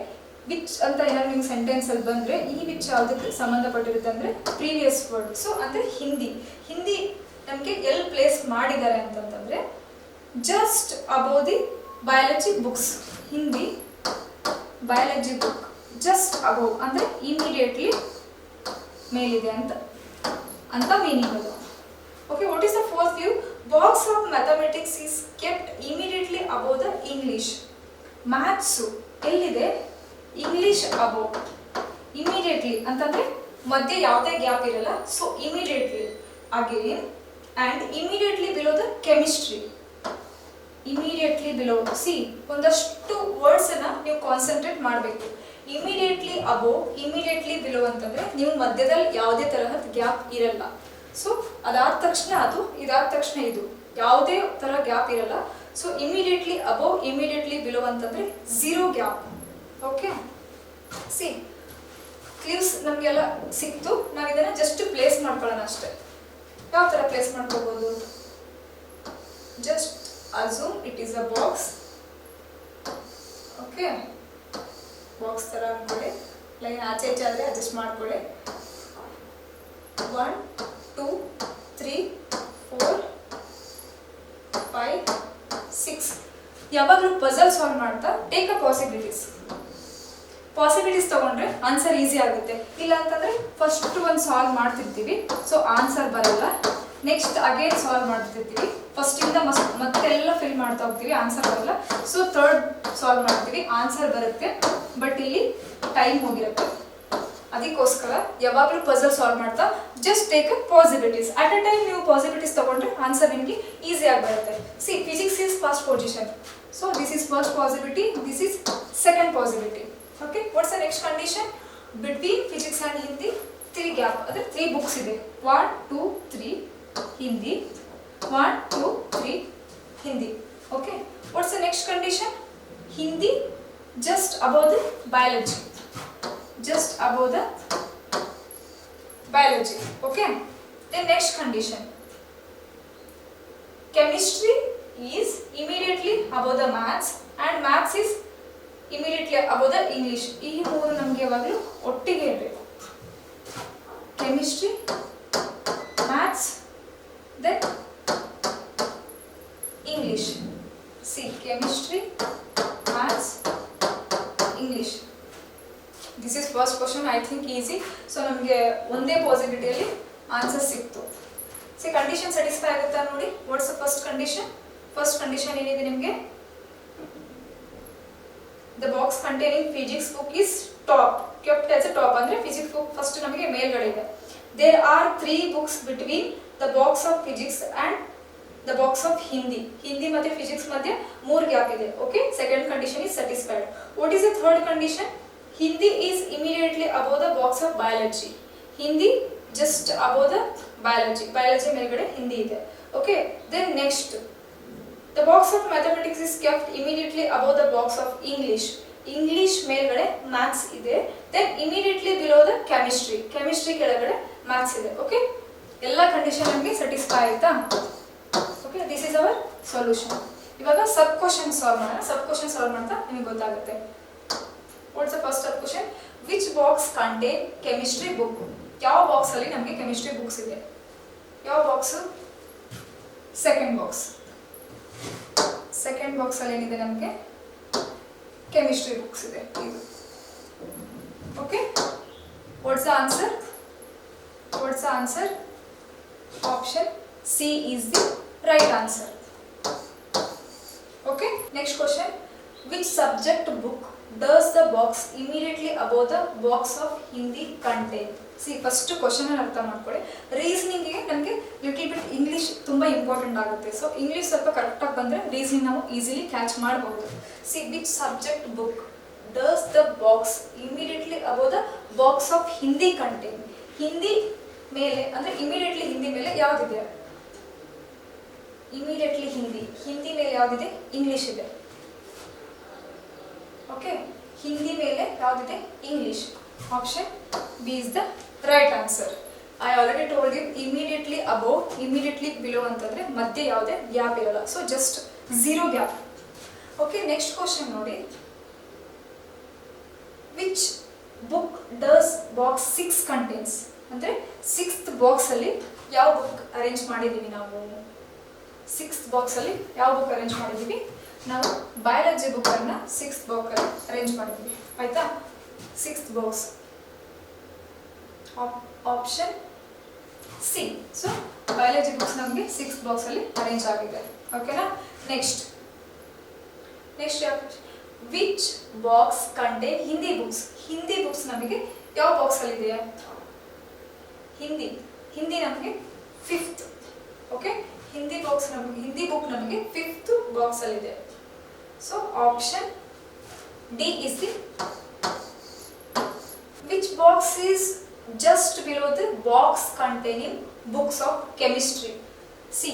which ಅಂತ ಏನಾದ್ರು ನಿಮ್ಗೆ ಸೆಂಟೆನ್ಸಲ್ಲಿ ಬಂದರೆ ಈ which ಯಾವುದಕ್ಕೆ ಸಂಬಂಧಪಟ್ಟಿರುತ್ತೆ ಅಂದರೆ ಪ್ರೀವಿಯಸ್ ವರ್ಡ್. ಸೊ ಅಂದರೆ ಹಿಂದಿ ನಮಗೆ ಎಲ್ಲಿ ಪ್ಲೇಸ್ ಮಾಡಿದ್ದಾರೆ ಅಂತಂತಂದರೆ just above the biology books. Hindi biology book just above ಅಂದರೆ ಇಮಿಡಿಯೇಟ್ಲಿ ಮೇಲಿದೆ ಅಂತ ಮೀನಿಂಗ್ ಅದು. Okay, what is the fourth view? Box of mathematics is kept immediately above the English. Maths ಎಲ್ಲಿದೆ? English above. ಇಮಿಡಿಯೇಟ್ಲಿ ಅಂತಂದರೆ ಮಧ್ಯೆ ಯಾವುದೇ ಗ್ಯಾಪ್ ಇರಲ್ಲ. So immediately again, and immediately below the chemistry. Immediately below, see ಒಂದಷ್ಟು ವರ್ಡ್ಸನ್ನು ನೀವು concentrate ಮಾಡಬೇಕು. Immediately above, immediately below ಅಂತಂದರೆ ನೀವು ಮಧ್ಯದಲ್ಲಿ ಯಾವುದೇ ತರಹದ ಗ್ಯಾಪ್ ಇರಲ್ಲ. ಸೊ ಅದಾದ ತಕ್ಷಣ ಅದು, ಇದಾದ ತಕ್ಷಣ ಇದು, ಯಾವುದೇ ಥರ ಗ್ಯಾಪ್ ಇರಲ್ಲ. So immediately above, immediately below ಅಂತಂದರೆ 0 ಗ್ಯಾಪ್. ಓಕೆ, ಸಿ ಕ್ಲೀವ್ಸ್ ನಮಗೆಲ್ಲ ಸಿಕ್ತು, ನಾವು ಇದನ್ನು ಜಸ್ಟ್ ಪ್ಲೇಸ್ ಮಾಡ್ಕೊಳ್ಳೋಣ ಅಷ್ಟೇ. ಯಾವ ಥರ ಪ್ಲೇಸ್ ಮಾಡ್ಕೋಬೋದು? Just assume it is a box. Okay, box ತರ ಅನ್ಕೊಳ್ಳಿ. ಲೈನ್ ಆಚೆ ಈಚೆ ಆದರೆ ಅಡ್ಜಸ್ಟ್ ಮಾಡ್ಕೊಳ್ಳಿ. 1 2 3 4 5 6. ಯಾವಾಗಲೂ ಪಜಲ್ ಸಾಲ್ವ್ ಮಾಡ್ತಾ ಟೇಕ್ ಅ ಪಾಸಿಬಿಲಿಟೀಸ್ ತಗೊಂಡ್ರೆ ಆನ್ಸರ್ ಈಸಿ ಆಗುತ್ತೆ. ಇಲ್ಲ ಅಂತಂದರೆ ಫಸ್ಟ್ ಒಂದು ಸಾಲ್ವ್ ಮಾಡ್ತಿರ್ತೀವಿ, ಸೊ ಆನ್ಸರ್ ಬರಲ್ಲ. ನೆಕ್ಸ್ಟ್ ಅಗೇನ್ ಸಾಲ್ವ್ ಮಾಡ್ತಿರ್ತೀವಿ, ಫಸ್ಟಿಂದ ಮತ್ತೆಲ್ಲ ಫಿಲ್ ಮಾಡ್ತಾ ಹೋಗ್ತೀವಿ, ಆನ್ಸರ್ ಬರಲ್ಲ. ಸೊ ಥರ್ಡ್ ಸಾಲ್ವ್ ಮಾಡ್ತೀವಿ, ಆನ್ಸರ್ ಬರುತ್ತೆ, ಬಟ್ ಇಲ್ಲಿ ಟೈಮ್ ಹೋಗಿರುತ್ತೆ. ಅದಕ್ಕೋಸ್ಕರ ಯಾವಾಗಲೂ ಪಜಲ್ ಸಾಲ್ವ್ ಮಾಡ್ತಾ just take a possibilities. At a time ನೀವು ಪಾಸಿಬಿಲಿಟೀಸ್ ತಗೊಂಡ್ರೆ ಆನ್ಸರ್ ನಿಮಗೆ ಈಸಿಯಾಗಿ ಬರುತ್ತೆ. C physics is first position, so this is first possibility, this is second possibility. Okay, what's the next condition? Between physics and Hindi 3 gap, ಅಂದರೆ 3 books ಇದೆ. 1 2 3 Hindi, 1 2 3 Hindi. Okay, what's the next condition? Hindi just above the biology, just above the biology. Okay, then next condition, chemistry is immediately above the maths and maths is immediately above the English. ಈ ಮೂರು ನಮಗೆ ಯಾವಾಗಲೂ ಒಟ್ಟಿಗೆ ಇರಬೇಕು. Chemistry, maths, then English. See, chemistry, maths, English. This is first question, I think easy. So ನಮಗೆ ಒಂದೇ ಪಾಸಿಬಿಲಿಟಿಯಲ್ಲಿ answer ಸಿಕ್ತು. ಸಿ ಕಂಡೀಷನ್ ಸ್ಯಾಟಿಸ್ಫೈ ಆಗುತ್ತಾ ನೋಡಿ. What's the first condition? First condition ಏನಿದೆ ನಿಮಗೆ? The box containing physics book is top, kept as a top. ಅಂದರೆ physics book first ನಮಗೆ ಮೇಲ್ಗಡೆ ಇದೆ. There are 3 books between the box of physics and the box of Hindi. Hindi ಮತ್ತು physics ಮಧ್ಯೆ 3 gap ಇದೆ. Okay, second condition is satisfied. What is the third condition? Hindi is immediately above the box of biology. Hindi just above the biology, biology ಮೇಲ್ಗಡೆ ಹಿಂದಿ ಇದೆ. Okay, then next the box of mathematics is kept immediately above the box of English. English ಮೇಲ್ಗಡೆ maths ಇದೆ. Then immediately below the chemistry, chemistry ಕೆಳಗಡೆ maths ಇದೆ. Okay, ಎಲ್ಲ condition ನಮಗೆ satisfy ಆಯ್ತಾ? Okay, this is our solution. ಇವಾಗ sub question solve ಮಾಡೋಣ. Sub question solve ಮಾಡ್ತಾ ನಿಮಗೆ ಗೊತ್ತಾಗುತ್ತೆ. What's the first sub question? Which box contain chemistry book? ಯಾವ ಬಾಕ್ಸ್ ಅಲ್ಲಿ ನಮಗೆ ಕೆಮಿಸ್ಟ್ರಿ ಬುಕ್ಸ್ ಇದೆ? ಯಾವ ಬಾಕ್ಸ್? Second box. ಸೆಕೆಂಡ್ ಬಾಕ್ಸಲ್ಲಿ ಏನಿದೆ ನಮಗೆ ಕೆಮಿಸ್ಟ್ರಿ ಬುಕ್ಸ್ ಇದೆ ಇದು. Okay, what's the answer? What's the answer? Option C is the right answer. Okay, next question. Which subject book does the box immediately above the box of Hindi contain? C first question ಅರ್ಥ ಮಾಡ್ಕೊಳ್ಳಿ. ರೀಸನಿಂಗಿಗೆ ನಮಗೆ little bit English ತುಂಬ important ಆಗುತ್ತೆ. So English ಸ್ವಲ್ಪ ಕರೆಕ್ಟಾಗಿ ಬಂದರೆ reasoning ನಾವು easily catch ಮಾಡಬಹುದು. C which subject book does the box immediately above the box of Hindi contain? Hindi ಮೇಲೆ ಅಂದರೆ ಇಮಿಡಿಯೇಟ್ಲಿ ಹಿಂದಿ ಮೇಲೆ ಯಾವುದಿದೆ? ಇಮಿಡಿಯೇಟ್ಲಿ ಹಿಂದಿ ಮೇಲೆ ಯಾವುದಿದೆ? ಇಂಗ್ಲೀಷ್ ಇದೆ. ಓಕೆ, ಹಿಂದಿ ಮೇಲೆ ಯಾವುದಿದೆ? English. Option B is the right answer. I already told you immediately above, immediately below ಅಂತಂದ್ರೆ ಮಧ್ಯೆ ಯಾವುದೇ ಗ್ಯಾಪ್ ಇರಲ್ಲ. So just zero gap. Okay, next question ನೋಡಿ. Which book does box 6 contains? ಅಂದರೆ 6th ಬಾಕ್ಸಲ್ಲಿ ಯಾವ ಬುಕ್ ಅರೇಂಜ್ ಮಾಡಿದ್ದೀವಿ ನಾವು? 6th ಬಾಕ್ಸಲ್ಲಿ ಯಾವ ಬುಕ್ ಅರೇಂಜ್ ಮಾಡಿದ್ದೀವಿ ನಾವು? ಬಯಾಲಜಿ ಬುಕ್ಕನ್ನು 6th ಬಾಕ್ಸಲ್ಲಿ ಅರೇಂಜ್ ಮಾಡಿದ್ದೀವಿ. ಆಯಿತಾ? 6th box option C. So biology books ನಮಗೆ 6th ಬಾಕ್ಸಲ್ಲಿ ಅರೇಂಜ್ ಆಗಿದೆ. ಓಕೆನಾ? Next which box contain Hindi books? Hindi books ನಮಗೆ ಯಾವ ಬಾಕ್ಸಲ್ಲಿ ಇದೆಯಾ? ಹಿಂದಿ ನಮಗೆ 5th. ಓಕೆ, ಹಿಂದಿ ಬುಕ್ ನಮಗೆ 5th ಬಾಕ್ಸಲ್ಲಿ ಇದೆ. So option D is the. Which box is just below the box containing books of chemistry? See,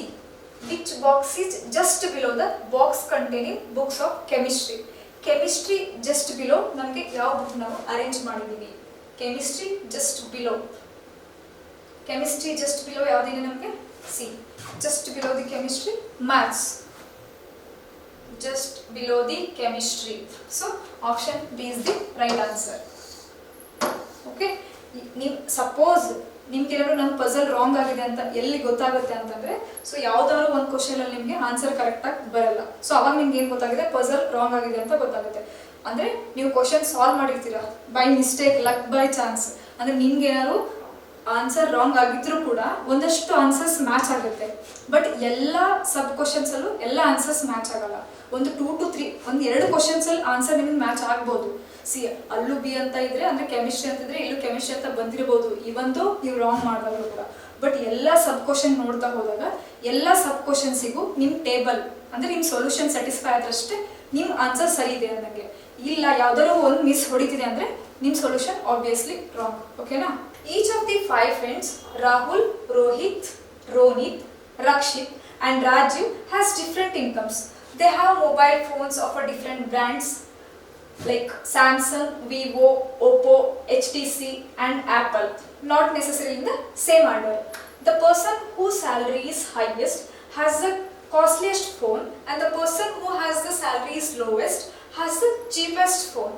which box is just below the box containing books of chemistry? Chemistry just below ನಮಗೆ ಯಾವ book ನಾವು arrange ಮಾಡಿದ್ದೀವಿ? Chemistry just below. Chemistry just below ಯಾವುದಿದೆ ನಮಗೆ? C. Just below the chemistry maths. Just below the chemistry. So option B is the right answer. Okay, ನೀವು suppose ನಿಮ್ಗೇನಾದ್ರು ನನ್ನ puzzle wrong ಆಗಿದೆ ಅಂತ ಎಲ್ಲಿ ಗೊತ್ತಾಗುತ್ತೆ ಅಂತಂದರೆ, ಸೊ ಯಾವುದಾದ್ರು ಒಂದು ಕ್ವಶನಲ್ಲಿ ನಿಮಗೆ ಆನ್ಸರ್ ಕರೆಕ್ಟಾಗಿ ಬರಲ್ಲ. ಸೊ ಅವಾಗ ನಿಮ್ಗೆ ಏನು ಗೊತ್ತಾಗಿದೆ? ಪಜಲ್ ರಾಂಗ್ ಆಗಿದೆ ಅಂತ ಗೊತ್ತಾಗುತ್ತೆ. ಅಂದರೆ ನೀವು ಕ್ವಶನ್ ಸಾಲ್ವ್ ಮಾಡಿರ್ತೀರಾ by mistake, luck by chance. ಅಂದರೆ ನಿಮ್ಗೆ ಏನಾದ್ರು ಆನ್ಸರ್ ರಾಂಗ್ ಆಗಿದ್ರೂ ಕೂಡ ಒಂದಷ್ಟು ಆನ್ಸರ್ಸ್ ಮ್ಯಾಚ್ ಆಗುತ್ತೆ. ಬಟ್ ಎಲ್ಲ ಸಬ್ ಕ್ವಶನ್ಸಲ್ಲೂ ಎಲ್ಲ ಆನ್ಸರ್ಸ್ ಮ್ಯಾಚ್ ಆಗಲ್ಲ. ಒಂದು 2 to 3 2 ಕ್ವಶನ್ಸಲ್ಲಿ ಆನ್ಸರ್ ನಿಮಗೆ ಮ್ಯಾಚ್ ಆಗ್ಬೋದು. ಸಿ ಅಲ್ಲೂ ಬಿ ಅಂತ ಇದ್ರೆ ಅಂದರೆ ಕೆಮಿಸ್ಟ್ರಿ ಅಂತಿದ್ರೆ ಇಲ್ಲೂ ಕೆಮಿಸ್ಟ್ರಿ ಅಂತ ಬಂದಿರಬಹುದು, ಇವಂದು ನೀವು ರಾಂಗ್ ಮಾಡಿದಾಗಲೂ ಕೂಡ. ಬಟ್ ಎಲ್ಲ ಸಬ್ ಕ್ವಶನ್ ನೋಡ್ತಾ ಹೋದಾಗ ಎಲ್ಲ ಸಬ್ ಕ್ವಶನ್ಸಿಗೂ ನಿಮ್ಮ ಟೇಬಲ್ ಅಂದರೆ ನಿಮ್ಮ ಸೊಲ್ಯೂಷನ್ ಸ್ಯಾಟಿಸ್ಫೈ ಆದ್ರಷ್ಟೇ ನಿಮ್ಮ ಆನ್ಸರ್ ಸರಿ ಇದೆ ಅನ್ನಂಗೆ. ಇಲ್ಲ ಯಾವ್ದಾದ್ರು ಒಂದು ಮಿಸ್ ಹೊಡಿತಿದೆ ಅಂದರೆ ನಿಮ್ಮ ಸೊಲ್ಯೂಷನ್ ಆಬ್ವಿಯಸ್ಲಿ ರಾಂಗ್. ಓಕೆನಾ? Each of the 5 friends, Rahul, Rohit, Ronit, Rakshit and Rajiv has different incomes. They have mobile phones of a different brands like Samsung, Vivo, Oppo, HTC and Apple, not necessarily in the same order. The person whose salary is highest has the costliest phone and the person who has the salary is lowest has the cheapest phone.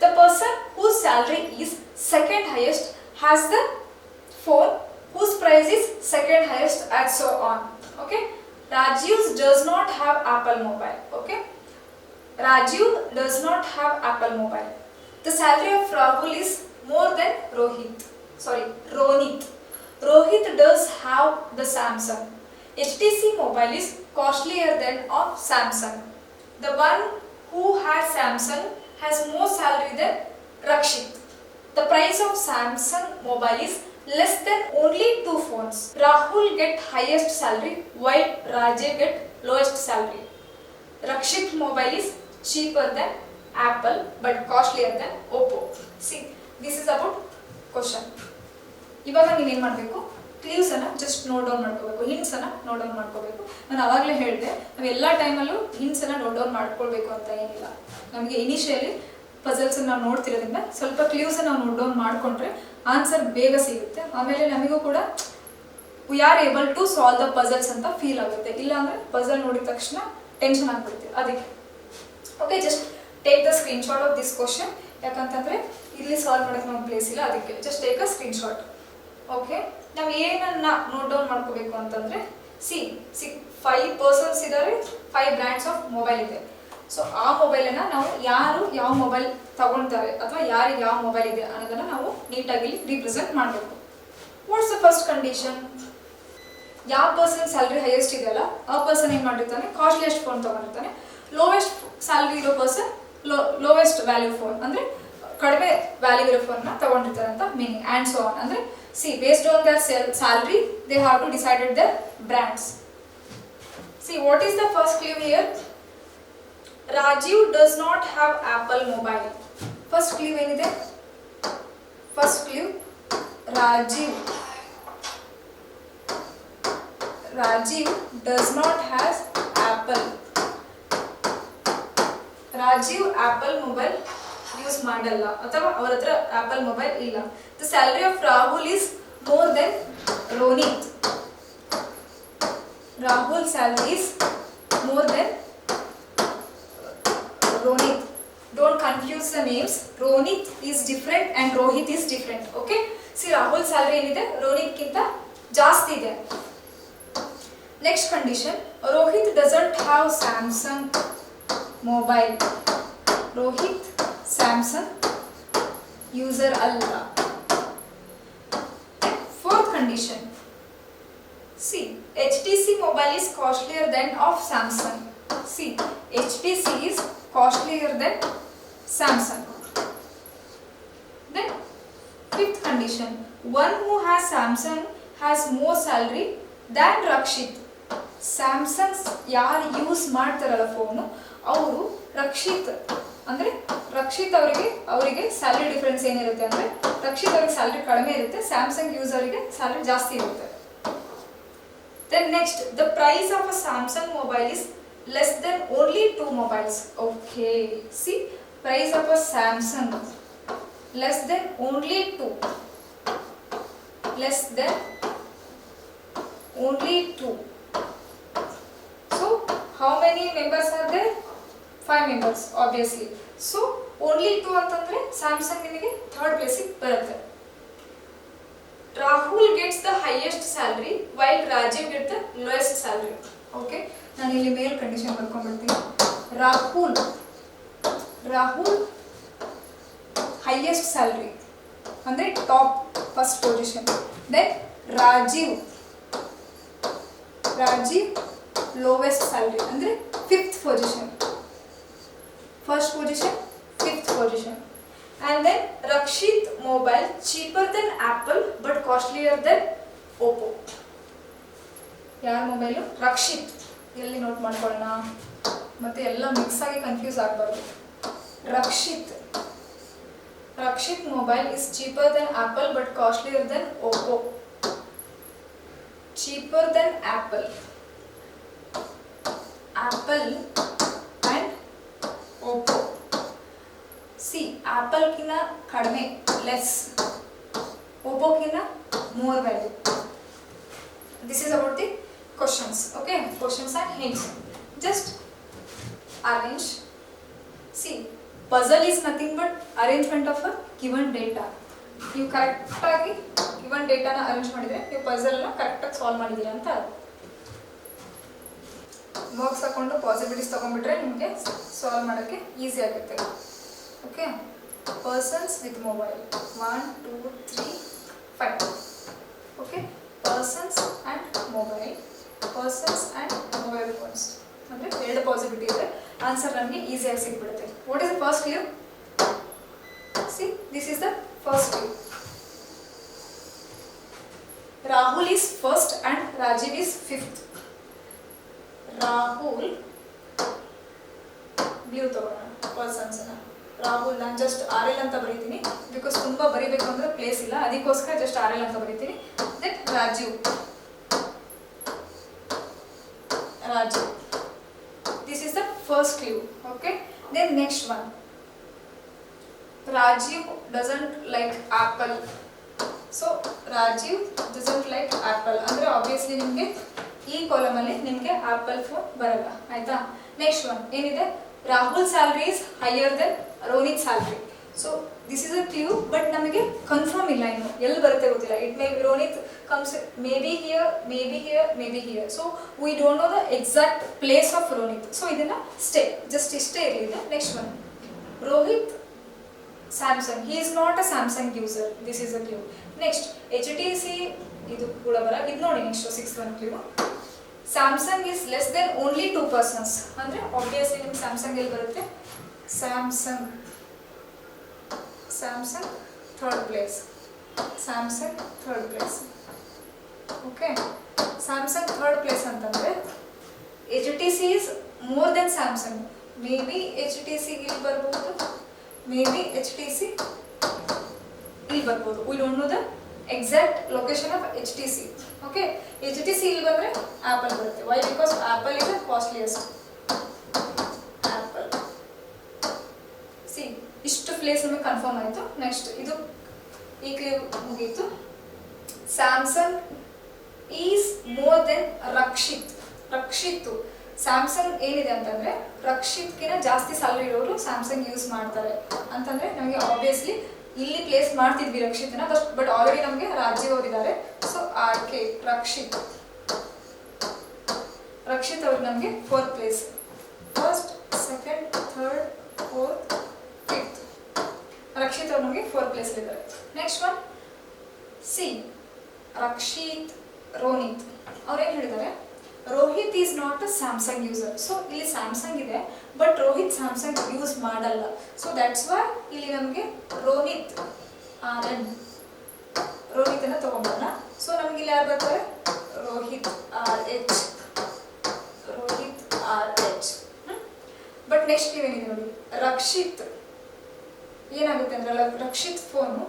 The person whose salary is second highest has the phone whose price is second highest and so on. Okay, Rajiv does not have Apple mobile. Okay, Rajiv does not have Apple mobile. The salary of Rahul is more than Ronit. Rohit does have the Samsung. HTC mobile is costlier than of Samsung. The one who has Samsung has more salary than Rakshit. The price of Samsung mobile is less than only 2 phones. Rahul get highest salary while Rajiv get lowest salary. Rakshit mobile is cheaper than Apple but costlier than Oppo. See, this is about question. ಇವಾಗ ನೀವೇನು ಮಾಡಬೇಕು? ಕ್ಲೀವ್ಸನ್ನು just note down ಮಾಡ್ಕೋಬೇಕು, ಹಿಂಟ್ಸನ್ನು note down ಮಾಡ್ಕೋಬೇಕು. ನಾನು ಆವಾಗಲೇ ಹೇಳಿದೆ, ನಾವು ಎಲ್ಲ ಟೈಮಲ್ಲೂ ಹಿಂಟ್ಸನ್ನು ನೋಟ್ ಡೌನ್ ಮಾಡ್ಕೊಳ್ಬೇಕು ಅಂತ ಏನಿಲ್ಲ. ನಮಗೆ ಇನಿಷಿಯಲಿ ಪಜಲ್ಸನ್ನು ನಾವು ನೋಡ್ತಿರೋದ್ರಿಂದ ಸ್ವಲ್ಪ ಕ್ಲೀವ್ಸನ್ನು ನಾವು ನೋಟ್ ಡೌನ್ ಮಾಡಿಕೊಂಡ್ರೆ ಆನ್ಸರ್ ಬೇಗ ಸಿಗುತ್ತೆ. ಆಮೇಲೆ ನಮಗೂ ಕೂಡ we are able to solve the puzzles ಅಂತ ಫೀಲ್ ಆಗುತ್ತೆ. ಇಲ್ಲಾಂದರೆ ಪಜಲ್ ನೋಡಿದ ತಕ್ಷಣ ಟೆನ್ಷನ್ ಆಗ್ಬಿಡ್ತೀವಿ. ಅದಕ್ಕೆ okay, just take the screenshot of this question. ಯಾಕಂತಂದರೆ ಇಲ್ಲಿ ಸಾಲ್ವ್ ಮಾಡೋಕ್ಕೆ ನಮ್ಗೆ ಪ್ಲೇಸ್ ಇಲ್ಲ, ಅದಕ್ಕೆ just take a screenshot. Okay, ನಾವು ಏನನ್ನ ನೋಟ್ ಡೌನ್ ಮಾಡ್ಕೋಬೇಕು ಅಂತಂದರೆ ಸಿ 5 ಪರ್ಸನ್ಸ್ ಇದ್ದಾರೆ, 5 ಬ್ರ್ಯಾಂಡ್ಸ್ ಆಫ್ ಮೊಬೈಲ್ ಇದೆ. ಸೊ ಆ ಮೊಬೈಲನ್ನು ನಾವು ಯಾರು ಯಾವ ಮೊಬೈಲ್ ತಗೊಳ್ತಾರೆ ಅಥವಾ ಯಾರಿಗೆ ಯಾವ ಮೊಬೈಲ್ ಇದೆ ಅನ್ನೋದನ್ನು ನಾವು ನೀಟಾಗಿ ರೀಪ್ರೆಸೆಂಟ್ ಮಾಡಬೇಕು. What's the first condition? ಯಾವ ಪರ್ಸನ್ ಸ್ಯಾಲ್ರಿ ಹೈಯೆಸ್ಟ್ ಇದೆಯಲ್ಲ ಆ ಪರ್ಸನ್ ಏನು ಮಾಡಿರ್ತಾನೆ, ಕಾಸ್ಟ್ಲಿಯೆಸ್ಟ್ ಫೋನ್ ತಗೊಂಡಿರ್ತಾನೆ. ಲೋವೆಸ್ಟ್ ಸ್ಯಾಲ್ರಿ ಇರೋ ಪರ್ಸನ್ ಲೋವೆಸ್ಟ್ ವ್ಯಾಲ್ಯೂ ಫೋನ್ ಅಂದರೆ ಕಡಿಮೆ ವ್ಯಾಲ್ಯೂ ಇರೋ ಫೋನ್ನ ತಗೊಂಡಿರ್ತಾರೆ ಅಂತ ಮೀನಿಂಗ್. And so on. ಅಂದರೆ see based on their salary they have to decided their brands. See what is the first clue here? Rajiv does not have Apple mobile. First clue ಏನಿದೆ? First clue Rajiv does not have Apple. Rajiv Apple mobile use ಮಾಡಲ್ಲ ಅಥವಾ ಅವರ ಹತ್ರ Apple mobile ಇಲ್ಲ. The salary of Rahul is more than Ronit. Rahul salary is more than Ronit. Don't confuse the names. Ronit is different and Rohit is different. Okay? See, Rahul salary ಏನಿದೆ ರೋನಿತ್ ಕಿಂತ ಜಾಸ್ತಿ ಇದೆ. Next condition, Rohit doesn't have Samsung mobile. Rohit Samsung user alla. Fourth condition, see, HTC mobile is costlier than of Samsung. See, HTC is costlier than Samsung. Then fifth condition, one who has Samsung has more salary than Rakshit. Samsung ಯಾರು use ಮಾಡ್ತಾರಲ್ಲ phone ಅವರು ರಕ್ಷಿತ್ ಅಂದರೆ ರಕ್ಷಿತ್ ಅವರಿಗೆ salary difference ಏನಿರುತ್ತೆ ಅಂದರೆ ರಕ್ಷಿತ್ ಅವರಿಗೆ salary ಕಡಿಮೆ ಇರುತ್ತೆ, ಸ್ಯಾಮ್ಸಂಗ್ ಯೂಸರಿಗೆ ಸ್ಯಾಲ್ರಿ ಜಾಸ್ತಿ ಇರುತ್ತೆ. Then next, the price of a Samsung mobile is less than only 2 mobiles. Okay, see price of a Samsung less than only 2. Less than only 2. So how many members are there? 5 members obviously. So only 2 ಅಂತಂದ್ರೆ Samsung ನಿಮಗೆ third place ಗೆ ಬರುತ್ತೆ. Rahul gets the highest salary while Rajiv gets the lowest salary. Okay, ನಾನು ಇಲ್ಲಿ ಮೇಲ್ condition ಬರ್ಕೊಂಡ್ಬಿಡ್ತೀನಿ. Rahul highest salary ಅಂದ್ರೆ top first position. Then Rajiv lowest salary ಅಂದ್ರೆ 5th position. First position, 5th position. And then Rakshit mobile cheaper than Apple but costlier than Oppo. ಯಾರ mobile? Rakshit. ಎಲ್ಲಿ note ಮಾಡ್ಕೊಳ್ಳೋಣ, ಮತ್ತೆ ಎಲ್ಲ ಮಿಕ್ಸ್ ಆಗಿ ಕನ್ಫ್ಯೂಸ್ ಆಗಬಾರ್ದು. Rakshit mobile is cheaper than Apple but costlier than Oppo. Cheaper than Apple and Oppo. See, Apple ಕಿನ್ನ ಕಡಿಮೆ less, Oppo ಕಿನ್ನ more value. This is about the questions. Okay, questions and hints. Just arrange. See, puzzle is nothing but arrangement of a given data. ನೀವು ಕರೆಕ್ಟಾಗಿ given ಡೇಟಾನ arrange ಮಾಡಿದರೆ ನೀವು ಪಜಲ್ನ ಕರೆಕ್ಟಾಗಿ solve ಮಾಡಿದ್ದೀರಾ ಅಂತ. Box ಹಾಕೊಂಡು possibilities ತೊಗೊಂಡ್ಬಿಟ್ರೆ ನಿಮಗೆ ಸಾಲ್ವ್ ಮಾಡೋಕ್ಕೆ ಈಸಿ ಆಗುತ್ತೆ. Okay, persons with mobile 1 2 3 5. Okay, persons and mobile phones ಅಂದರೆ 2 ಪಾಸಿಬಿಲಿಟಿ ಇದೆ. ಆನ್ಸರ್ ನಮಗೆ ಈಸಿಯಾಗಿ ಸಿಗ್ಬಿಡುತ್ತೆ. What is the first clue? See, this is the first clue. Rahul is first and Rajiv is 5th. Rahul blue ತಗೋಣ persons. Rahul ನಾನು just RL ಅಂತ ಬರೀತೀನಿ, because ತುಂಬ ಬರೀಬೇಕು ಅಂದರೆ ಪ್ಲೇಸ್ ಇಲ್ಲ, ಅದಕ್ಕೋಸ್ಕರ ಜಸ್ಟ್ RL ಅಂತ ಬರೀತೀನಿ. Then Rajiv, this is the first clue. Okay, then next one, Rajiv doesn't like Apple. So Rajiv doesn't like Apple ಅಂದರೆ ಆಬ್ವಿಯಸ್ಲಿ ನಿಮಗೆ ಈ ಕಾಲಮಲ್ಲಿ ನಿಮಗೆ ಆಪಲ್ ಫೋನ್ ಬರಲ್ಲ, ಆಯ್ತಾ. ನೆಕ್ಸ್ಟ್ ಒನ್ ಏನಿದೆ, Rahul salary is higher then Ronit salary. So this is a clue, but ನಮಗೆ confirm ಇಲ್ಲ, ಇನ್ನು ಎಲ್ಲಿ ಬರುತ್ತೆ ಗೊತ್ತಿಲ್ಲ. It may Ronit comes may be here, may be here, may be here. So we don't know the exact place of Ronit. So ಇದನ್ನ just ಇಷ್ಟೇ ಇರಲಿದೆ. Next one, Rohit Samsung. He is not a Samsung user. This is a clue. Next HTC, ಇದು ಕೂಡ ಬರ, ಇದು ನೋಡಿ next 6th one clue. Samsung is less than only 2 persons. ಅಂದರೆ obviously ನಿಮ್ಗೆ ಸ್ಯಾಮ್ಸಂಗ್ ಎಲ್ಲಿ ಬರುತ್ತೆ? Samsung third place. Samsung third place. Okay, Samsung third place ಅಂತಂದರೆ HTC is more than Samsung. Maybe ಬಿ HTC ಇಲ್ಲಿ ಬರ್ಬೋದು, ಮೇ ಬಿ HTC ಇಲ್ಲಿ ಬರ್ಬೋದು. We don't know the exact location of HTC. Okay, HTC ಇಲ್ಲಿ ಬಂದರೆ ಆ್ಯಪಲ್ ಬರುತ್ತೆ. Why? Because Apple is the costliest. Apple. See, ಇಷ್ಟು ಪ್ಲೇಸ್ ನಮಗೆ ಕನ್ಫರ್ಮ್ ಆಯಿತು. ನೆಕ್ಸ್ಟ್ ಇದು ಈ ಕ್ಲೂ ಮುಗೀತು. Samsung is more than Rakshit. Samsung ಏನಿದೆ ಅಂತಂದರೆ ರಕ್ಷಿತ್ಗಿನ ಜಾಸ್ತಿ ಸ್ಯಾಲರಿ ಇರೋರು ಸ್ಯಾಮ್ಸಂಗ್ ಯೂಸ್ ಮಾಡ್ತಾರೆ ಅಂತಂದರೆ ನಮಗೆ ಆಬ್ವಿಯಸ್ಲಿ ಇಲ್ಲಿ ಪ್ಲೇಸ್ ಮಾಡ್ತಿದ್ವಿ ರಕ್ಷಿತ್ನ, ಬಟ್ ಆಲ್ರೆಡಿ ನಮಗೆ ರಾಜೀವ್ ಅವರಿದ್ದಾರೆ. ಸೊ RK ರಕ್ಷಿತ್ ಅವ್ರು ನಮಗೆ 4th place. First, second, third, fourth, fifth. Rakshit ಅವ್ರು ನಮಗೆ 4th ಪ್ಲೇಸಲ್ಲಿದ್ದಾರೆ. Next one, see, Rakshit, Ronit ಅವ್ರೇನು ಹೇಳಿದ್ದಾರೆ? Rohit is not a Samsung user. So ಇಲ್ಲಿ ಸ್ಯಾಮ್ಸಂಗ್ ಇದೆ, ಬಟ್ ರೋಹಿತ್ ಸ್ಯಾಮ್ಸಂಗ್ ಯೂಸ್ ಮಾಡಲ್ಲ. ಸೊ ದ್ಯಾಟ್ಸ್ ವೈ ಇಲ್ಲಿ ನಮಗೆ ರೋನಿತ್ ರೋಹಿತನ್ನು ತಗೊಂಡ್ಬರೋಣ. ಸೊ ನಮ್ಗೆ ಇಲ್ಲಿ ಯಾರು ಬರ್ತಾರೆ? ರೋಹಿತ್ RH. ಬಟ್ ನೆಕ್ಸ್ಟ್ ನೀವೇನಿದೆ ನೋಡಿ, ರಕ್ಷಿತ್ ಏನಾಗುತ್ತೆ ಅಂದರೆ ರಕ್ಷಿತ್ ಫೋನು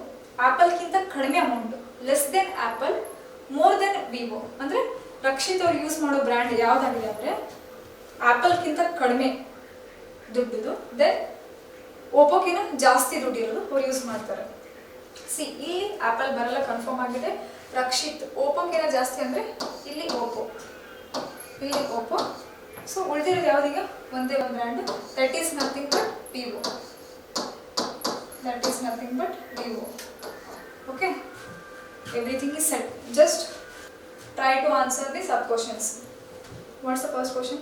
ಆ್ಯಪಲ್ಗಿಂತ ಕಡಿಮೆ amount, less than apple, more than Vivo. ಅಂದರೆ ರಕ್ಷಿತ್ ಅವ್ರು ಯೂಸ್ ಮಾಡೋ ಬ್ರ್ಯಾಂಡ್ ಯಾವುದಾಗಿದೆ ಅಂದರೆ ಆ್ಯಪಲ್ಗಿಂತ ಕಡಿಮೆ ದುಡ್ಡಿದು, ದೆನ್ ಓಪೋಗಿನ ಜಾಸ್ತಿ ದುಡ್ಡಿರೋದು ಅವ್ರು ಯೂಸ್ ಮಾಡ್ತಾರೆ. ಸಿ, ಇಲ್ಲಿ ಆ್ಯಪಲ್ ಬರಲ್ಲ, ಕನ್ಫರ್ಮ್ ಆಗಿದೆ. ರಕ್ಷಿತ್ ಓಪೋಗಿನ ಜಾಸ್ತಿ ಅಂದರೆ ಇಲ್ಲಿ ಓಪೋ. ಸೊ ಉಳಿದಿರೋದು ಯಾವುದೀಗ? ಒಂದೇ ಒಂದು brand, that is nothing but Vivo. Okay, everything is set. Just try to answer the sub questions. What's the first question?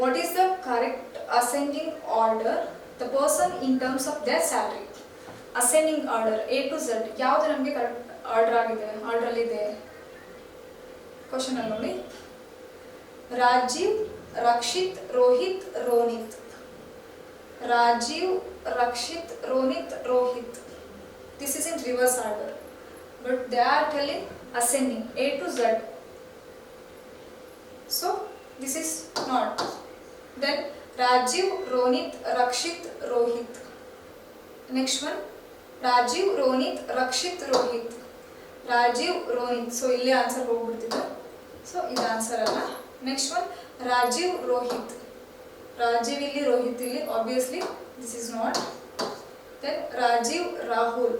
What is the correct ascending order the person in terms of their salary? Ascending order A to Z ಯಾವುದು ನಮಗೆ correct order ಆಗಿದೆ, ಆರ್ಡ್ರಲ್ಲಿದೆ? Question ಅಲ್ಲಿ ನೋಡಿ, Rajiv, Rakshit, Rohit, Ronit. Rajiv, Rakshit, Rohit. This is in reverse order, but they are telling ascending A to Z. So this is not. Then Rajiv, Ronit, Rakshit, Rohit. Next one, Rajiv, Ronit, Rakshit, Rohit. Rajiv, Ronit. So ಇಲ್ಲಿ answer ಹೋಗ್ಬಿಡ್ತಿದೆ. So ಇದು answer ಅಲ್ಲ. Next one, Rajiv, Rohit. Rajiv ಇಲ್ಲಿ, ರೋಹಿತ್ ಇಲ್ಲಿ. Obviously this is not. Then Rajiv, Rahul.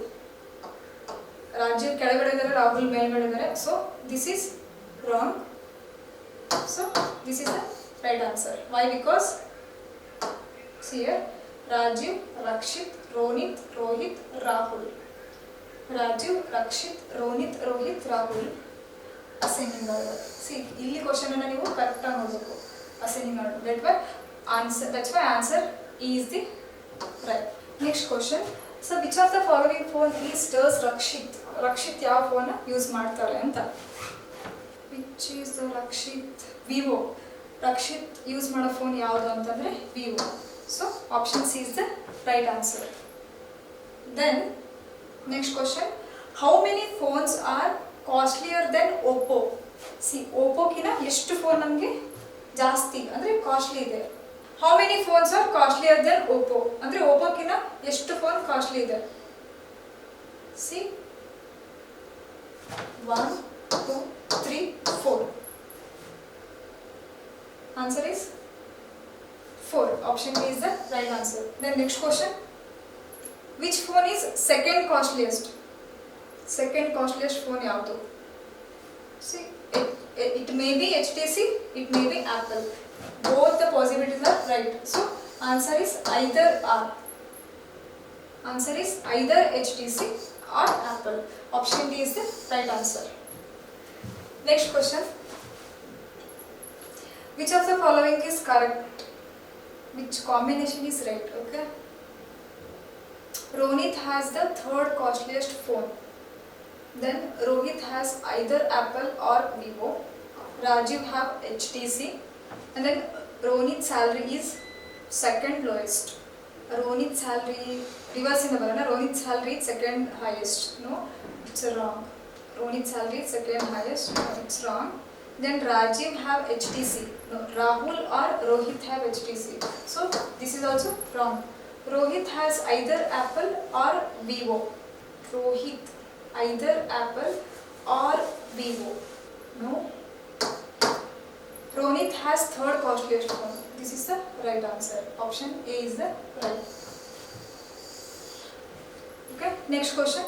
Rajiv ಕೆಳಗಡೆ ಇದ್ದಾರೆ, ರಾಹುಲ್ ಮೇಲ್ಗಡೆ ಇದ್ದಾರೆ. So this is wrong. So this is the right answer. Why? Because here Rajiv, Rakshit, Ronit, Rohit, Rahul. Rajiv, Rakshit, Ronit, Rohit, Rahul. Ascending order. See, ಇಲ್ಲಿ ಕ್ವಶನ್ ಅನ್ನು ನೀವು ಕರೆಕ್ಟಾಗಿ ನೋಡಬೇಕು. Ascending order. That's why answer E is the right. Next question. So which of the following phone is does Rakshit ಯಾವ phone use ಮಾಡ್ತಾರೆ ಅಂತ? Which is the Rakshit? Vivo. Rakshit use ಮಾಡೋ phone ಯಾವುದು ಅಂತಂದರೆ Vivo. So option C is the right answer. Then next question, how many phones are costlier than Oppo? See, ಓಪೋಗಿನ ಎಷ್ಟು phone ನಮಗೆ ಜಾಸ್ತಿ ಅಂದರೆ ಕಾಸ್ಟ್ಲಿ ಇದೆ? How many phones are costlier than Oppo ಅಂದರೆ ಓಪೋಗಿನ ಎಷ್ಟು ಫೋನ್ ಕಾಸ್ಟ್ಲಿ ಇದೆ? See, 1, 2, 3, 4. Answer is 4. Option B is the right answer. Then next question, which phone is second costliest? Second costliest phone ಯಾವುದು? See, it may be HTC, it may be Apple. Both the possibilities are right. So answer is either R. Answer is either HTC or Apple. Option D is the right answer. Next question. Which of the following is correct? Which combination is right? Okay. Ronit has the third costliest phone. Then Rohit has either Apple or Vivo. Rajiv have HTC. And then Ronit's salary is second lowest. Ronit's salary, reverse in the balana, Ronit's salary is second highest. No, it's wrong. Ronit's salary is second highest. No, it's wrong. Then Rajiv have HTC. No, Rahul or Rohit have HTC. So this is also wrong. Rohit has either Apple or Vivo. Rohit either Apple or Vivo. No. Ronit has third costliest phone. This is the right answer. Option A is the right. Okay. Next question.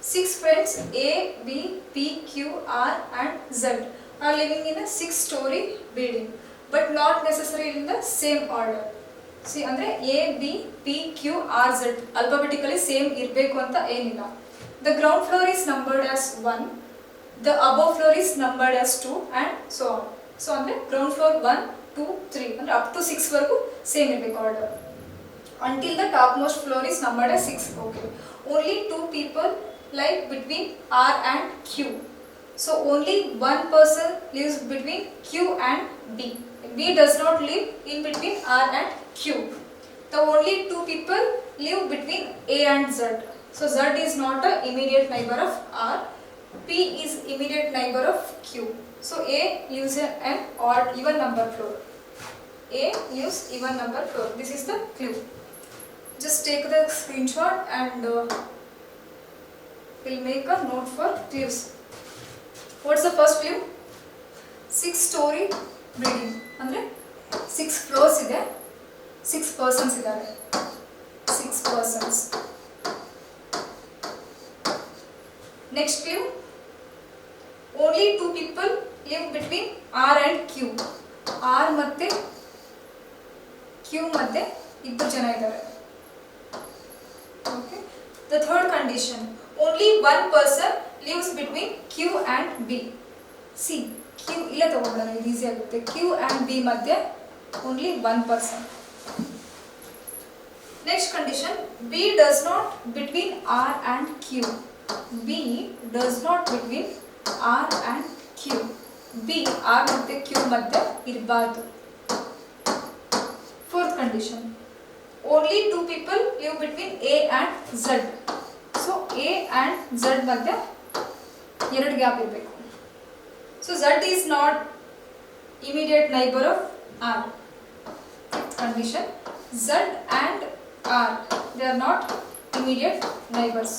6 friends A, B, P, Q, R and Z are living in a 6-story building, but not necessarily in the same order. See, andre A, B, P, Q, R, Z alphabetically same irbeku anta enilla. The ground floor is numbered as 1, the above floor is numbered as 2 and so on. So andre ground floor 1, 2, 3 andre up to 6 varaku same irbeku order until the topmost floor is numbered as 6. Okay. Only 2 people live between R and Q. So only one person lives between Q and B. B does not live in between R and Q. The only 2 people live between A and Z. So Z is not an immediate neighbor of R. P is immediate neighbor of Q. So A lives in an odd even number floor. A lives even number floor. This is the clue. Just take the screenshot and we'll make a note for clues. What's the first clue? 6-story building. Andre 6 floors ide, 6 persons idare. 6 persons. Next clue. Only 2 people live between R and Q. R ಮತ್ತೆ Q ಮತ್ತೆ ಇಬ್ಬರು ಜನ ಇದ್ದಾರೆ. Okay. The third condition. Only one person lives between Q and B. See, Q illa ತಗೊಂಡ್ಬಿಡೋಣ, ಇದು easy ಆಗುತ್ತೆ. Q and B ಮಧ್ಯೆ only one person. Next condition. B does not between R and Q. B does not between R and Q. B R ಮತ್ತೆ Q ಮಧ್ಯೆ ಇರಬಾರ್ದು. Fourth condition. Only 2 people live between A and Z. So A and Z ಮಧ್ಯೆ ಎರಡು gap ಇರಬೇಕು. So Z is not immediate neighbor of R. Fifth condition. Z and R, they are not immediate neighbors.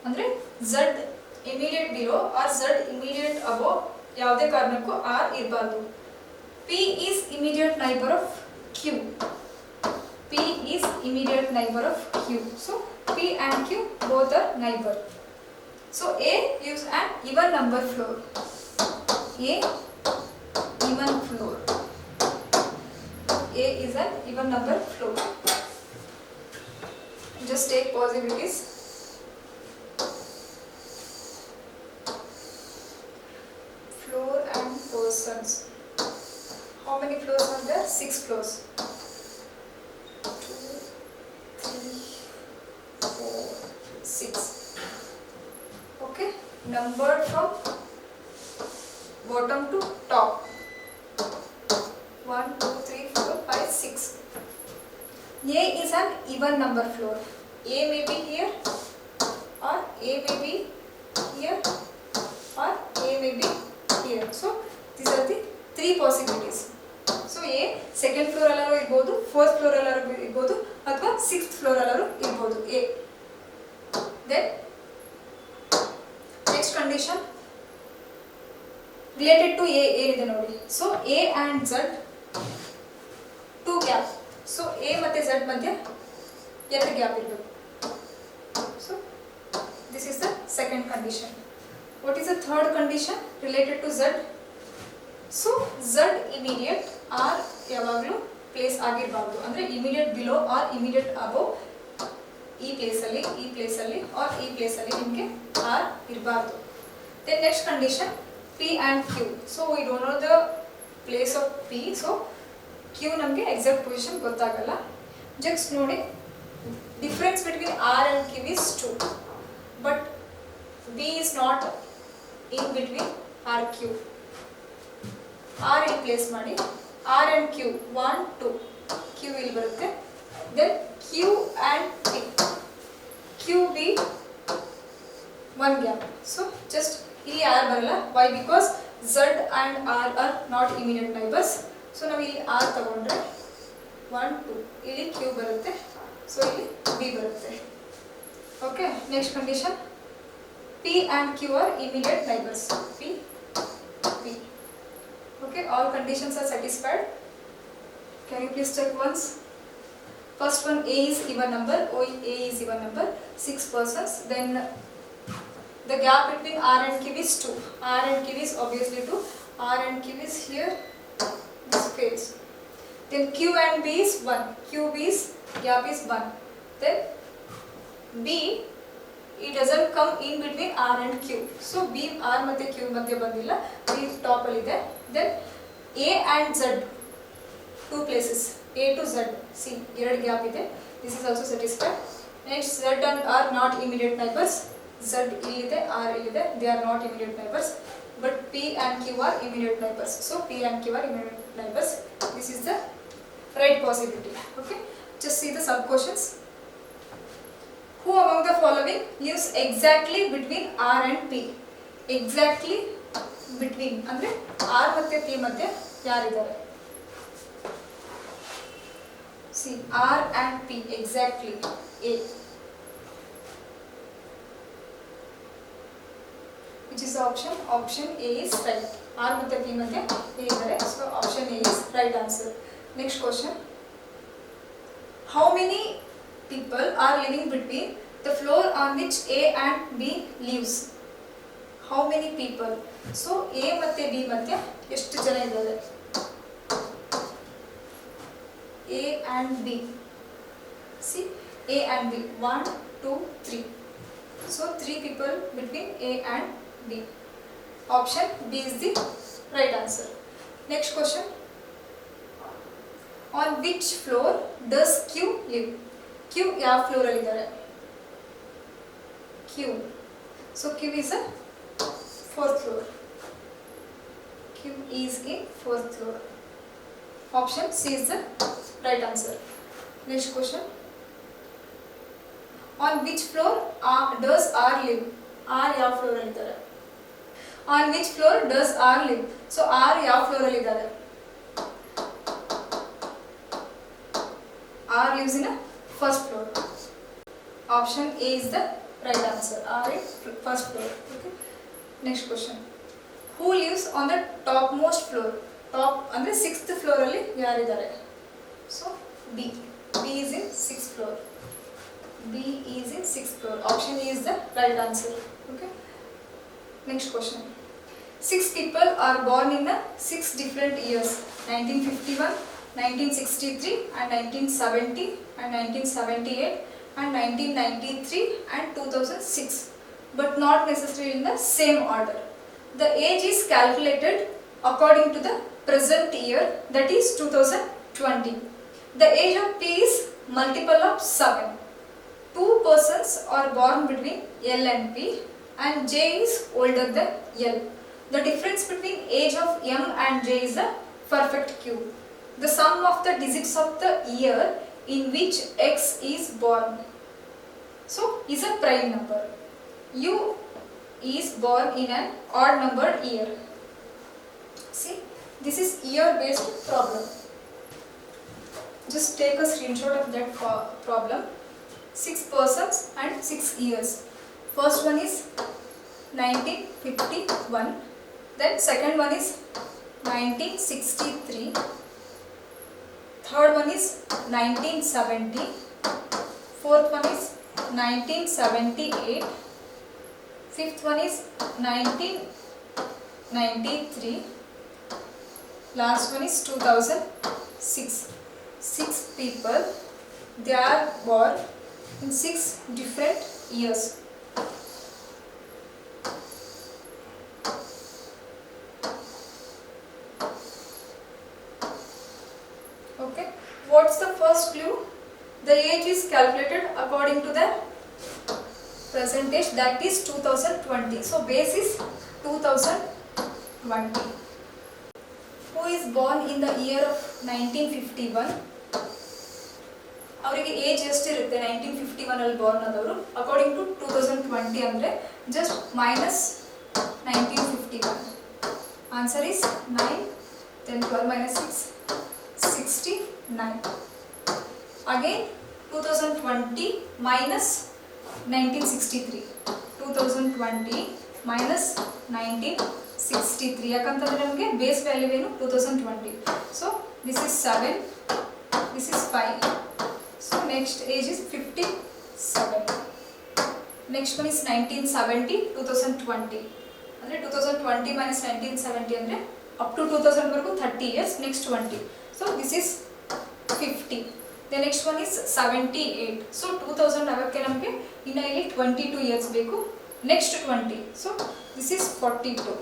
ಅಂದ್ರೆ Z immediate below or Z immediate above ಯಾವುದೇ ಕಾರಣಕ್ಕೂ R ಇರಬಾರ್ದು. P is immediate neighbor of Q. P is immediate neighbor of Q. So P and Q both are neighbor. So A gives an even number floor. A even floor. A is an even number floor. Just take possibilities. Floor and persons. How many floors are there? 6 floors. 2, 3, 4, 6. Okay. Numbered from bottom to top. 1, 2, 3, 4, 5, 6. A is an even number floor. A may be here, or A may be here, or A may be here. So these are the 3 possibilities. So A second floor ಅಲ್ಲಾರು ಇರಬಹುದು, fourth floor ಅಲ್ಲಾರು ಇರಬಹುದು, ಅಥವಾ sixth floor ಅಲ್ಲಾರು ಇರಬಹುದು. A. Then next condition related to A ಏನಿದೆ ನೋಡಿ. So A and Z 2 gap. So A ಮತ್ತೆ Z ಮಧ್ಯೆ ಎರಡು gap ಇರಬೇಕು. So this is the second condition. What is the third condition related to Z? So Z immediate R ಯಾವಾಗಲೂ place ಆಗಿರಬಾರ್ದು. ಅಂದರೆ immediate below R immediate above ಈ ಪ್ಲೇಸಲ್ಲಿ R ಈ ಪ್ಲೇಸಲ್ಲಿ ನಿಮಗೆ ಆರ್ ಇರಬಾರ್ದು. Then next condition P and Q. So we don't know the place of P, so Q ನಮಗೆ ಎಕ್ಸಾಕ್ಟ್ ಪೊಸಿಷನ್ ಗೊತ್ತಾಗಲ್ಲ. ಜಸ್ಟ್ ನೋಡಿ, difference between R and Q is 2, but B is not in between R Q. R ಇಲ್ಲಿ place ಮಾಡಿ, R and Q 1 2, Q ಇಲ್ಲಿ ಬರುತ್ತೆ. Then Q and P, Q B 1 gap. So just ಇಲ್ಲಿ R ಬರಲ್ಲ. Why? Because Z and R are not immediate neighbours. So ನಾವು ಇಲ್ಲಿ R ತಗೊಂಡ್ರೆ 1 2, ಇಲ್ಲಿ ಕ್ಯೂ ಬರುತ್ತೆ, ಸೊ ಇಲ್ಲಿ ಬಿ ಬರುತ್ತೆ. Okay, next condition P and Q are immediate neighbours. P P. Okay, all conditions are satisfied. Can you please check once? First one, A is even number, A is even number, 6 persons. Then the gap between R and Q is 2. R and Q is obviously 2. R and Q is here, this fails. Then Q and B is 1. Q, B is, gap is 1. Then B, it doesn't come in between R and Q. So B, R ಮತ್ತೆ Q ಮಧ್ಯೆ ಬಂದಿಲ್ಲ, B top ಅಲ್ಲಿ ಇದೆ. Then A and Z, 2 places, A to Z, see, 2 gap ಇದೆ. This is also satisfied. Next, Z and R not immediate neighbors. Z ಇಲ್ಲಿದೆ, R ಇಲ್ಲಿದೆ, they are not immediate neighbors. But P and Q are immediate neighbors. So P and Q are immediate neighbors. This is the right possibility. Okay, just see the sub questions. Who among the following lives exactly between R and P? Exactly between ಅಂದ್ರೆ R ಮತ್ತೆ P ಮಧ್ಯೆ ಯಾರಿದ್ದಾರೆ? See, R and P exactly. A. Which is the option? Option A is right. R ಮತ್ತೆ P ಮಧ್ಯೆ A ಇದ್ದಾರೆ. So option A is right answer. Next question. How many people are living between the floor on which A and B lives? How many people? So A ಮತ್ತೆ B ಮಧ್ಯೆ ಎಷ್ಟು ಜನ ಇದ್ದಾರೆ? A and B. See, A and B, 1 2 3. So 3 people between A and B. Option B is the right answer. Next question. On which floor does Q live? Q ಯಾವ floor ಅಲ್ಲಿ ಇದ್ದಾರೆ? Q. So Q is a 4th floor. Q is in 4th floor. Option C is the right answer. Next question. On which floor does R live? R ಯಾವ floor ಅಲ್ಲಿ ಇದ್ದಾರೆ? On which floor does R live? So R ಯಾವ floor ಅಲ್ಲಿ ಇದ್ದಾರೆ? R lives in a first floor. Option A is the right answer. R is first floor. Okay. Next question. Who lives on the topmost floor? Top ಅಂದ್ರೆ 6th floor ಅಲ್ಲಿ ಯಾರಿದ್ದಾರೆ? So B. B is in 6th floor. B is in 6th floor. Option A is the right answer. Okay. Next question. 6 people are born in 6 different years: 1951, 1963, and 1970, and 1978, and 1993, and 2006, but not necessarily in the same order. The age is calculated according to the present year, that is 2020. The age of P is multiple of 7. 2 persons are born between L and P, and J is older than L. The difference between age of M and J is a perfect cube. The sum of the digits of the year in which X is born, so, is a prime number. U is born in an odd numbered year. See, this is year based problem. Just take a screenshot of that problem. 6 persons and 6 years. First one is 1951, then second one is 1963, third one is 1970, fourth one is 1978, fifth one is 1993, last one is 2006. 6 people, they are born in 6 different years. Okay, what's the first clue? The age is calculated according to the present age, that is 2020. So base is 2020. Who is born in the year of 1951? ಅವರಿಗೆ age ಎಷ್ಟಿರುತ್ತೆ 1951 ಅಲ್ಲಿ Born ಆದವರು according to 2020 ಅಂದರೆ just minus 1951. Answer is 9. then 12 minus 6 69. again 2020 minus 1963. 2020 minus 1963 ಯಾಕಂತಂದ್ರೆ ನಮಗೆ base value ಏನು 2020. So this is 7, this is 5. so next age is 57. next one is 1970 2020 ಅಂದ್ರೆ 2020 minus 1970 ಅಂದ್ರೆ up to 2000 ವರೆಗೂ 30 years, next 20. so this is 50. the next one is 78. so 2000 ಆಗಕ್ಕೆ ನಮಗೆ ಇನ್ನ ಇಲ್ಲಿ 22 years ಬೇಕು, next 20. so this is 42.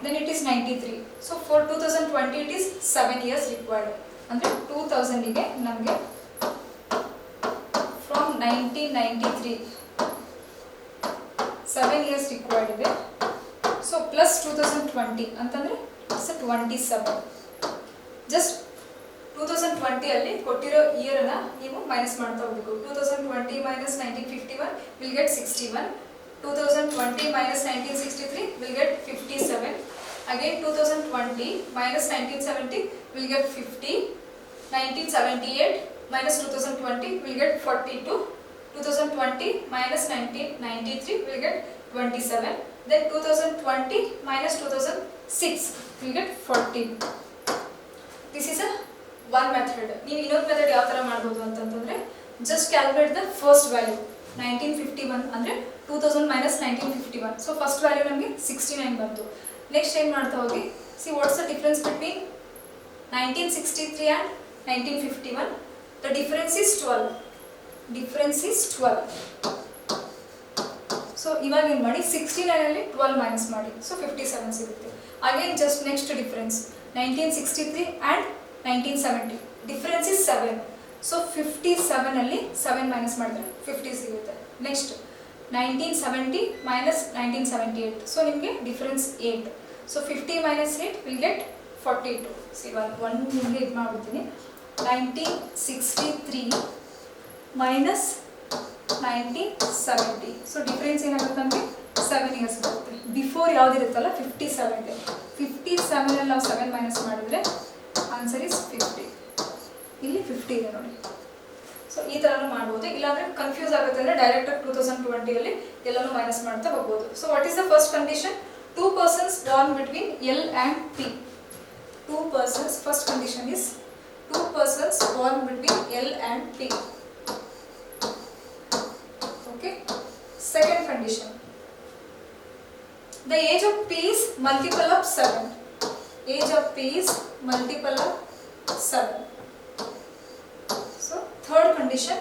then it is 93. so for 2020 it is 7 years required. ಅಂದ್ರೆ 2000 ಗೆ ನಮಗೆ from 1993 7 years required ಇದೆ. so plus 2020 ಅಂತಂದ್ರೆ it's 27. just 2020 ಅಲ್ಲಿ ಕೊಟ್ಟಿರೋ ಇಯರ್ ಅನ್ನ ನೀವು ಮೈನಸ್ ಮಾಡ್ತಾ ಹೋಗಬೇಕು. 2020 minus 1951 will get 61. 2020 minus 1963 will get 57. again 2020 minus 1970 will get 50. 1978 minus 2020 will get 42. 2020 minus 1993 will get 27. then 2020 minus 2006 will get 14. this is a one method. ನೀವು ಇನ್ನೊಂದು method ಯಾವ ತರ ಮಾಡಬಹುದು ಅಂತಂದ್ರೆ just calculate the first value. 1951 ಅಂದ್ರೆ 2000 minus 1951. so first value ನಮಗೆ 69 ಬಂತು. next ಏನು ಮಾಡ್ತಾ ಹೋಗಿ, see what's the difference between 1963 and 1951? the difference is 12. difference is 12. so ಇವಾಗ ಏನು ಮಾಡಿ 69 ಅಲ್ಲಿ 12 ಮೈನಸ್ ಮಾಡಿ, so 57 ಸಿಗುತ್ತೆ. again just next difference 1963 and 1970 difference is 7. so 57 ಅಲ್ಲಿ 7 ಮೈನಸ್ ಮಾಡಿದ್ರೆ 50 ಸಿಗುತ್ತೆ. next 1970 minus 1978. so ನಿಮಗೆ difference 8. so 50 minus 8 will get 42. see one ನಿಮಗೆ ಇದು ಮಾಡ್ಬಿಡ್ತೀನಿ. 1963 minus 1970. so difference ಏನಾಗುತ್ತೆ ನಮಗೆ 7 years ಬರುತ್ತೆ. ಬಿಫೋರ್ ಯಾವುದಿರುತ್ತಲ್ಲ 57 ಇದೆ, 57 ಅಲ್ಲಿ ನಾವು 7 ಮೈನಸ್ ಮಾಡಿದ್ರೆ ಆನ್ಸರ್ ಇಸ್ 50. ಇಲ್ಲಿ 50 ಇದೆ ನೋಡಿ. ಸೊ ಈ ಥರನೂ ಮಾಡ್ಬೋದು, ಇಲ್ಲಾಂದ್ರೆ ಕನ್ಫ್ಯೂಸ್ ಆಗುತ್ತೆ ಅಂದರೆ ಡೈರೆಕ್ಟ್ 2020 ಅಲ್ಲಿ ಎಲ್ಲನೂ ಮೈನಸ್ ಮಾಡ್ತಾ ಹೋಗ್ಬೋದು. So what is the first condition? 2 persons born between L and P. 2 persons, first condition is 2 persons born between L and P. Okay. Second condition, the age of P is multiple of 7. age of P is multiple of 7. So third condition,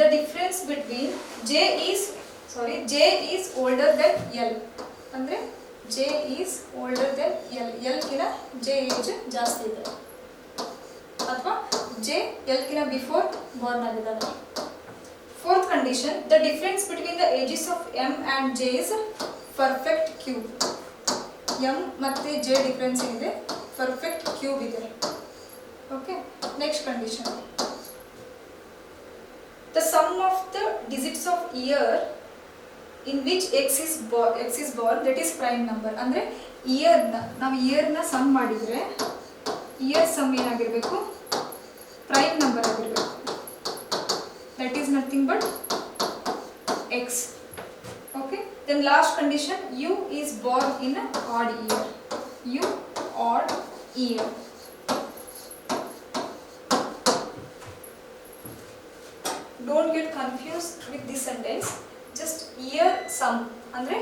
the difference between J is older than L. ಅಂದ್ರೆ J is older than L. L ಕಿನ J age ಜಾಸ್ತಿ ಇದೆ, ಅಥವಾ J L ಕಿನ before Born ಆಗಿದ್ದಾರೆ. Fourth condition, the difference between the ages of M and J is perfect cube. M ಮತ್ತೆ J difference ಇದೆ, perfect cube ಇದೆ. Okay. Next condition, the sum of the digits of year in which x is born, that is prime number. ಅಂದ್ರೆ year ನಾವು year ನ some ಮಾಡಿದ್ರೆ year some ಏನಾಗಿರಬೇಕು? Prime number ಆಗಿರಬೇಕು. that is nothing but x. okay. then last condition, u is born in an odd year. u odd year. don't get confused with this sentence. just year sum ಅಂದ್ರೆ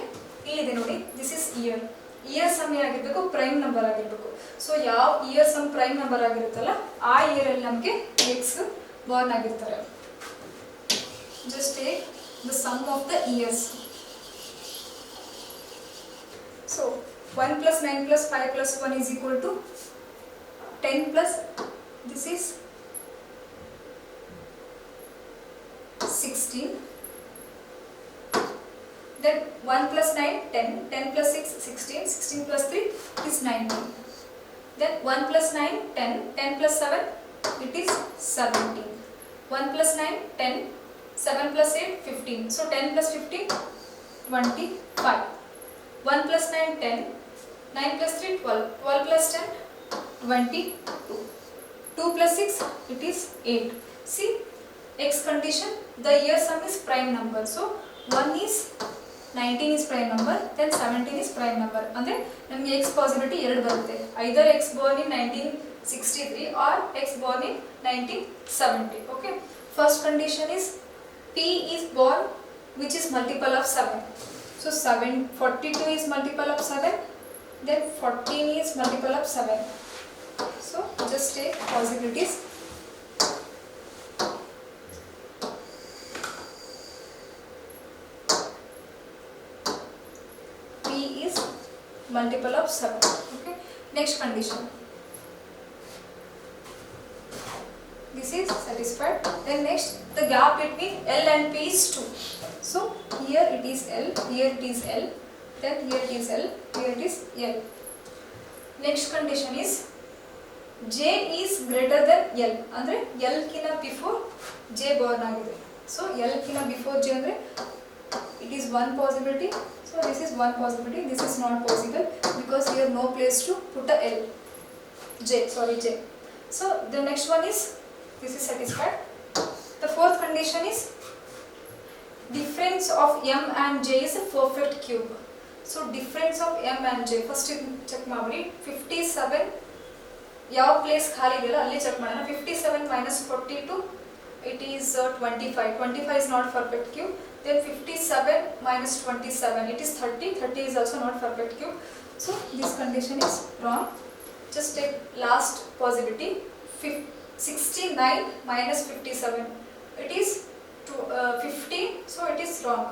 ಇಲ್ಲಿದೆ ನೋಡಿ, this is year. Year sum ಏನಾಗಿರ್ಬೇಕು, prime number ಆಗಿರ್ಬೇಕು. So ಯಾವ year sum prime number ಆಗಿರುತ್ತಲ್ಲ ಆ year ಅಲ್ಲಿ ನಮಗೆ ಎಕ್ಸ್ ಬಾರ್ನ್ ಆಗಿರ್ತಾರೆ. Just take the sum of the years. So 1 plus 9 plus 5 plus 1 is equal to 10 plus this is 16. Then 1 plus 9 10, 10 plus 6 16, 16 plus 3 is 19. Then 1 plus 9 10, 10 plus 7 it is 17. 1 plus 9 10, 7 plus 8 15. So 10 plus 15 25. 1 plus 9 10, 9 plus 3 12, 12 plus 10 22. 2 plus 6 it is 8. See, x condition, the year sum is prime number. So 1 is 19 is prime number, then 17 is prime number. Andre namage x possibility ಎರಡು ಬರುತ್ತೆ. Either x born in 1963 or x born in 1970. Okay. First condition is p is born which is multiple of 7. So 42 is multiple of 7, then 14 is multiple of 7. So just take possibilities. P is multiple of 7. Okay. Next condition. This is satisfied. Then next, the gap between L and P is 2. So here it is L, here it is L, then here it is L, here it is L. Next condition is J is greater than L. Andre L kina before J born agide. So L kina before J andre it is one possibility. So this is one possibility. This is not possible because here no place to put a L. J. So the next one is this is satisfied. The fourth condition is difference of m and j is a perfect cube. So difference of m and j first check ಮಾಡಿ. 57 ಯಾವ place ಖಾಲಿ ಇದೆಯಲ್ಲ ಅಲ್ಲಿ check ಮಾಡೋಣ. 57 minus 42 it is 25. 25 is not perfect cube. Then 57 minus 27 it is 30. 30 is also not perfect cube. So this condition is wrong. Just take last possibility. 69 minus 57 it is 50. So it is wrong.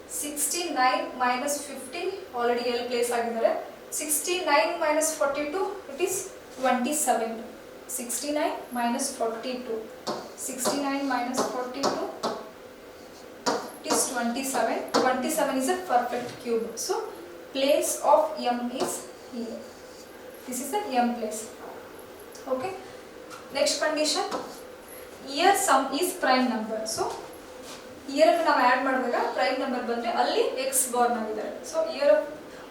69 minus 50 already L place agidare. 69 minus 42 it is 27. 69 minus 42. 69 minus 42 it is 27. 27 is a perfect cube. So place of m is here. This is the m place. Okay. Next condition, year sum is prime number. So year ಅನ್ನು ನಾವು add ಮಾಡಿದಾಗ prime number ಬಂದ್ರೆ ಅಲ್ಲಿ x Born ಆಗಿದ್ದಾರೆ. So year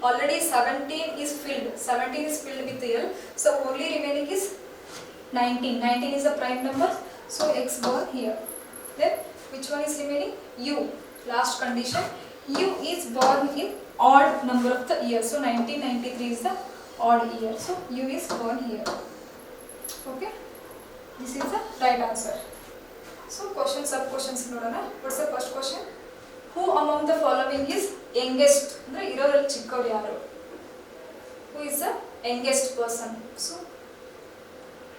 already 17 is filled. 17 is filled with L. So only remaining is 19. 19 is a prime number. So x born here. Then which one is remaining? U. Last condition. U is born in odd number of the year. So 1993 is the odd year. So U is born here. Okay. This is the right answer. So question sub questions nodana. What's the first question? Who among the following is youngest? Andre irodralli chikkavaru yaru? Who is the youngest person? So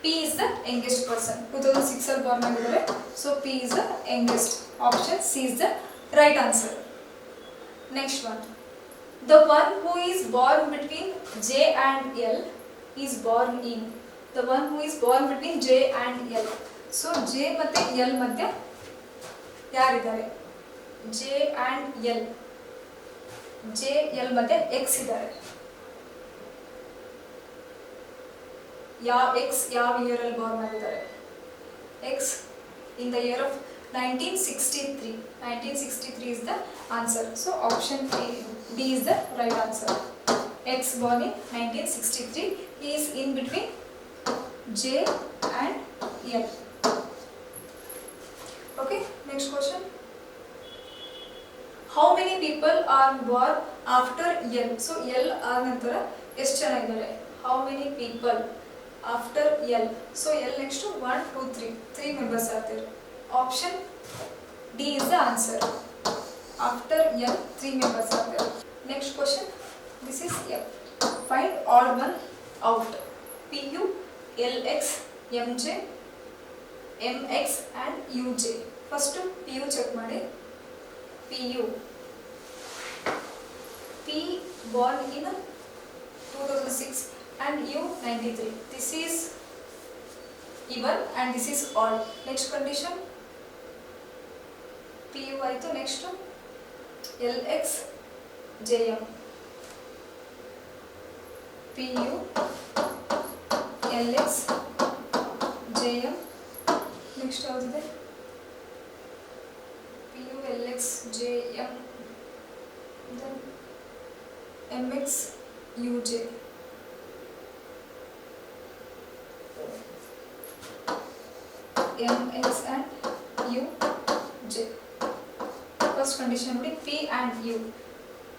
P is the youngest person. 2006 ಅಲ್ಲಿ born ಆಗಿದ್ದಾರೆ. So P is the youngest. Option C is the right answer. Next one. The one who is born between J and L is born in. The one who is born between J and L. So J ಮತ್ತೆ L ಮಧ್ಯ ಯಾರಿದ್ದಾರೆ? J and L. J L ಮಧ್ಯ X ಇದ್ದಾರೆ. ಯಾವ X ಯಾವ year ಅಲ್ಲಿ born ಆಗಿದ್ದಾರೆ? X in the year of 1963. 1963 is the answer. So option D is the right answer. X born in 1963. He is in between J and L. Okay, next question. How many people are born after L? So L ನಂತರ ಎಷ್ಟು ಜನ ಇದ್ದಾರೆ? How many people after L? So L next to 1, 2, 3. 3 members are there. Option D is the answer. After L, 3 members are there. Next question. This is F. Find odd one out. PU, LX, MJ, MX and UJ. First PU check ಮಾಡಿ. PU. P born in 2006 and U 93. This is even and this is odd. Next condition. PU ಆಯಿತು. Next LX, JM. PU, LX, JM. Next ಯಾವುದಿದೆ? PU, LX, JM. Then MX, UJ. MX and UJ. First condition would be P and U.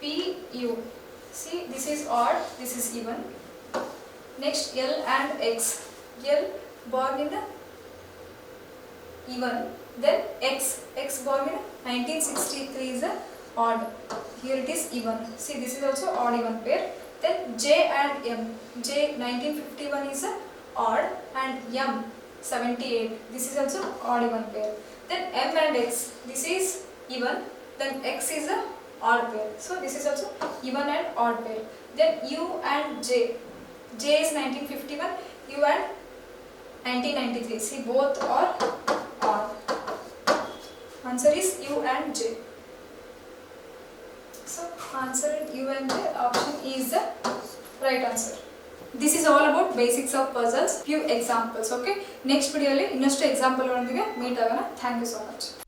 PU. See, this is odd, this is even. Next L and X. L born in even. Then X. X born in 1963 is a odd. Here it is even. See, this is also odd even pair. Then J and M. J 1951 is a odd and M 78. This is also odd even pair. Then M and X. This is even. Then X is a odd pair. So this is also even and odd pair. Then U and J. J is 1951. U and 1993. See, both are odd. Answer is U and J. So answer in U and J option E is the right answer. This is all about basics of puzzles. Few examples. Okay. Next video ಅಲ್ಲಿ ಇನ್ನಷ್ಟು example ಗಳೊಂದಿಗೆ meet ಆಗೋಣ. Thank you so much.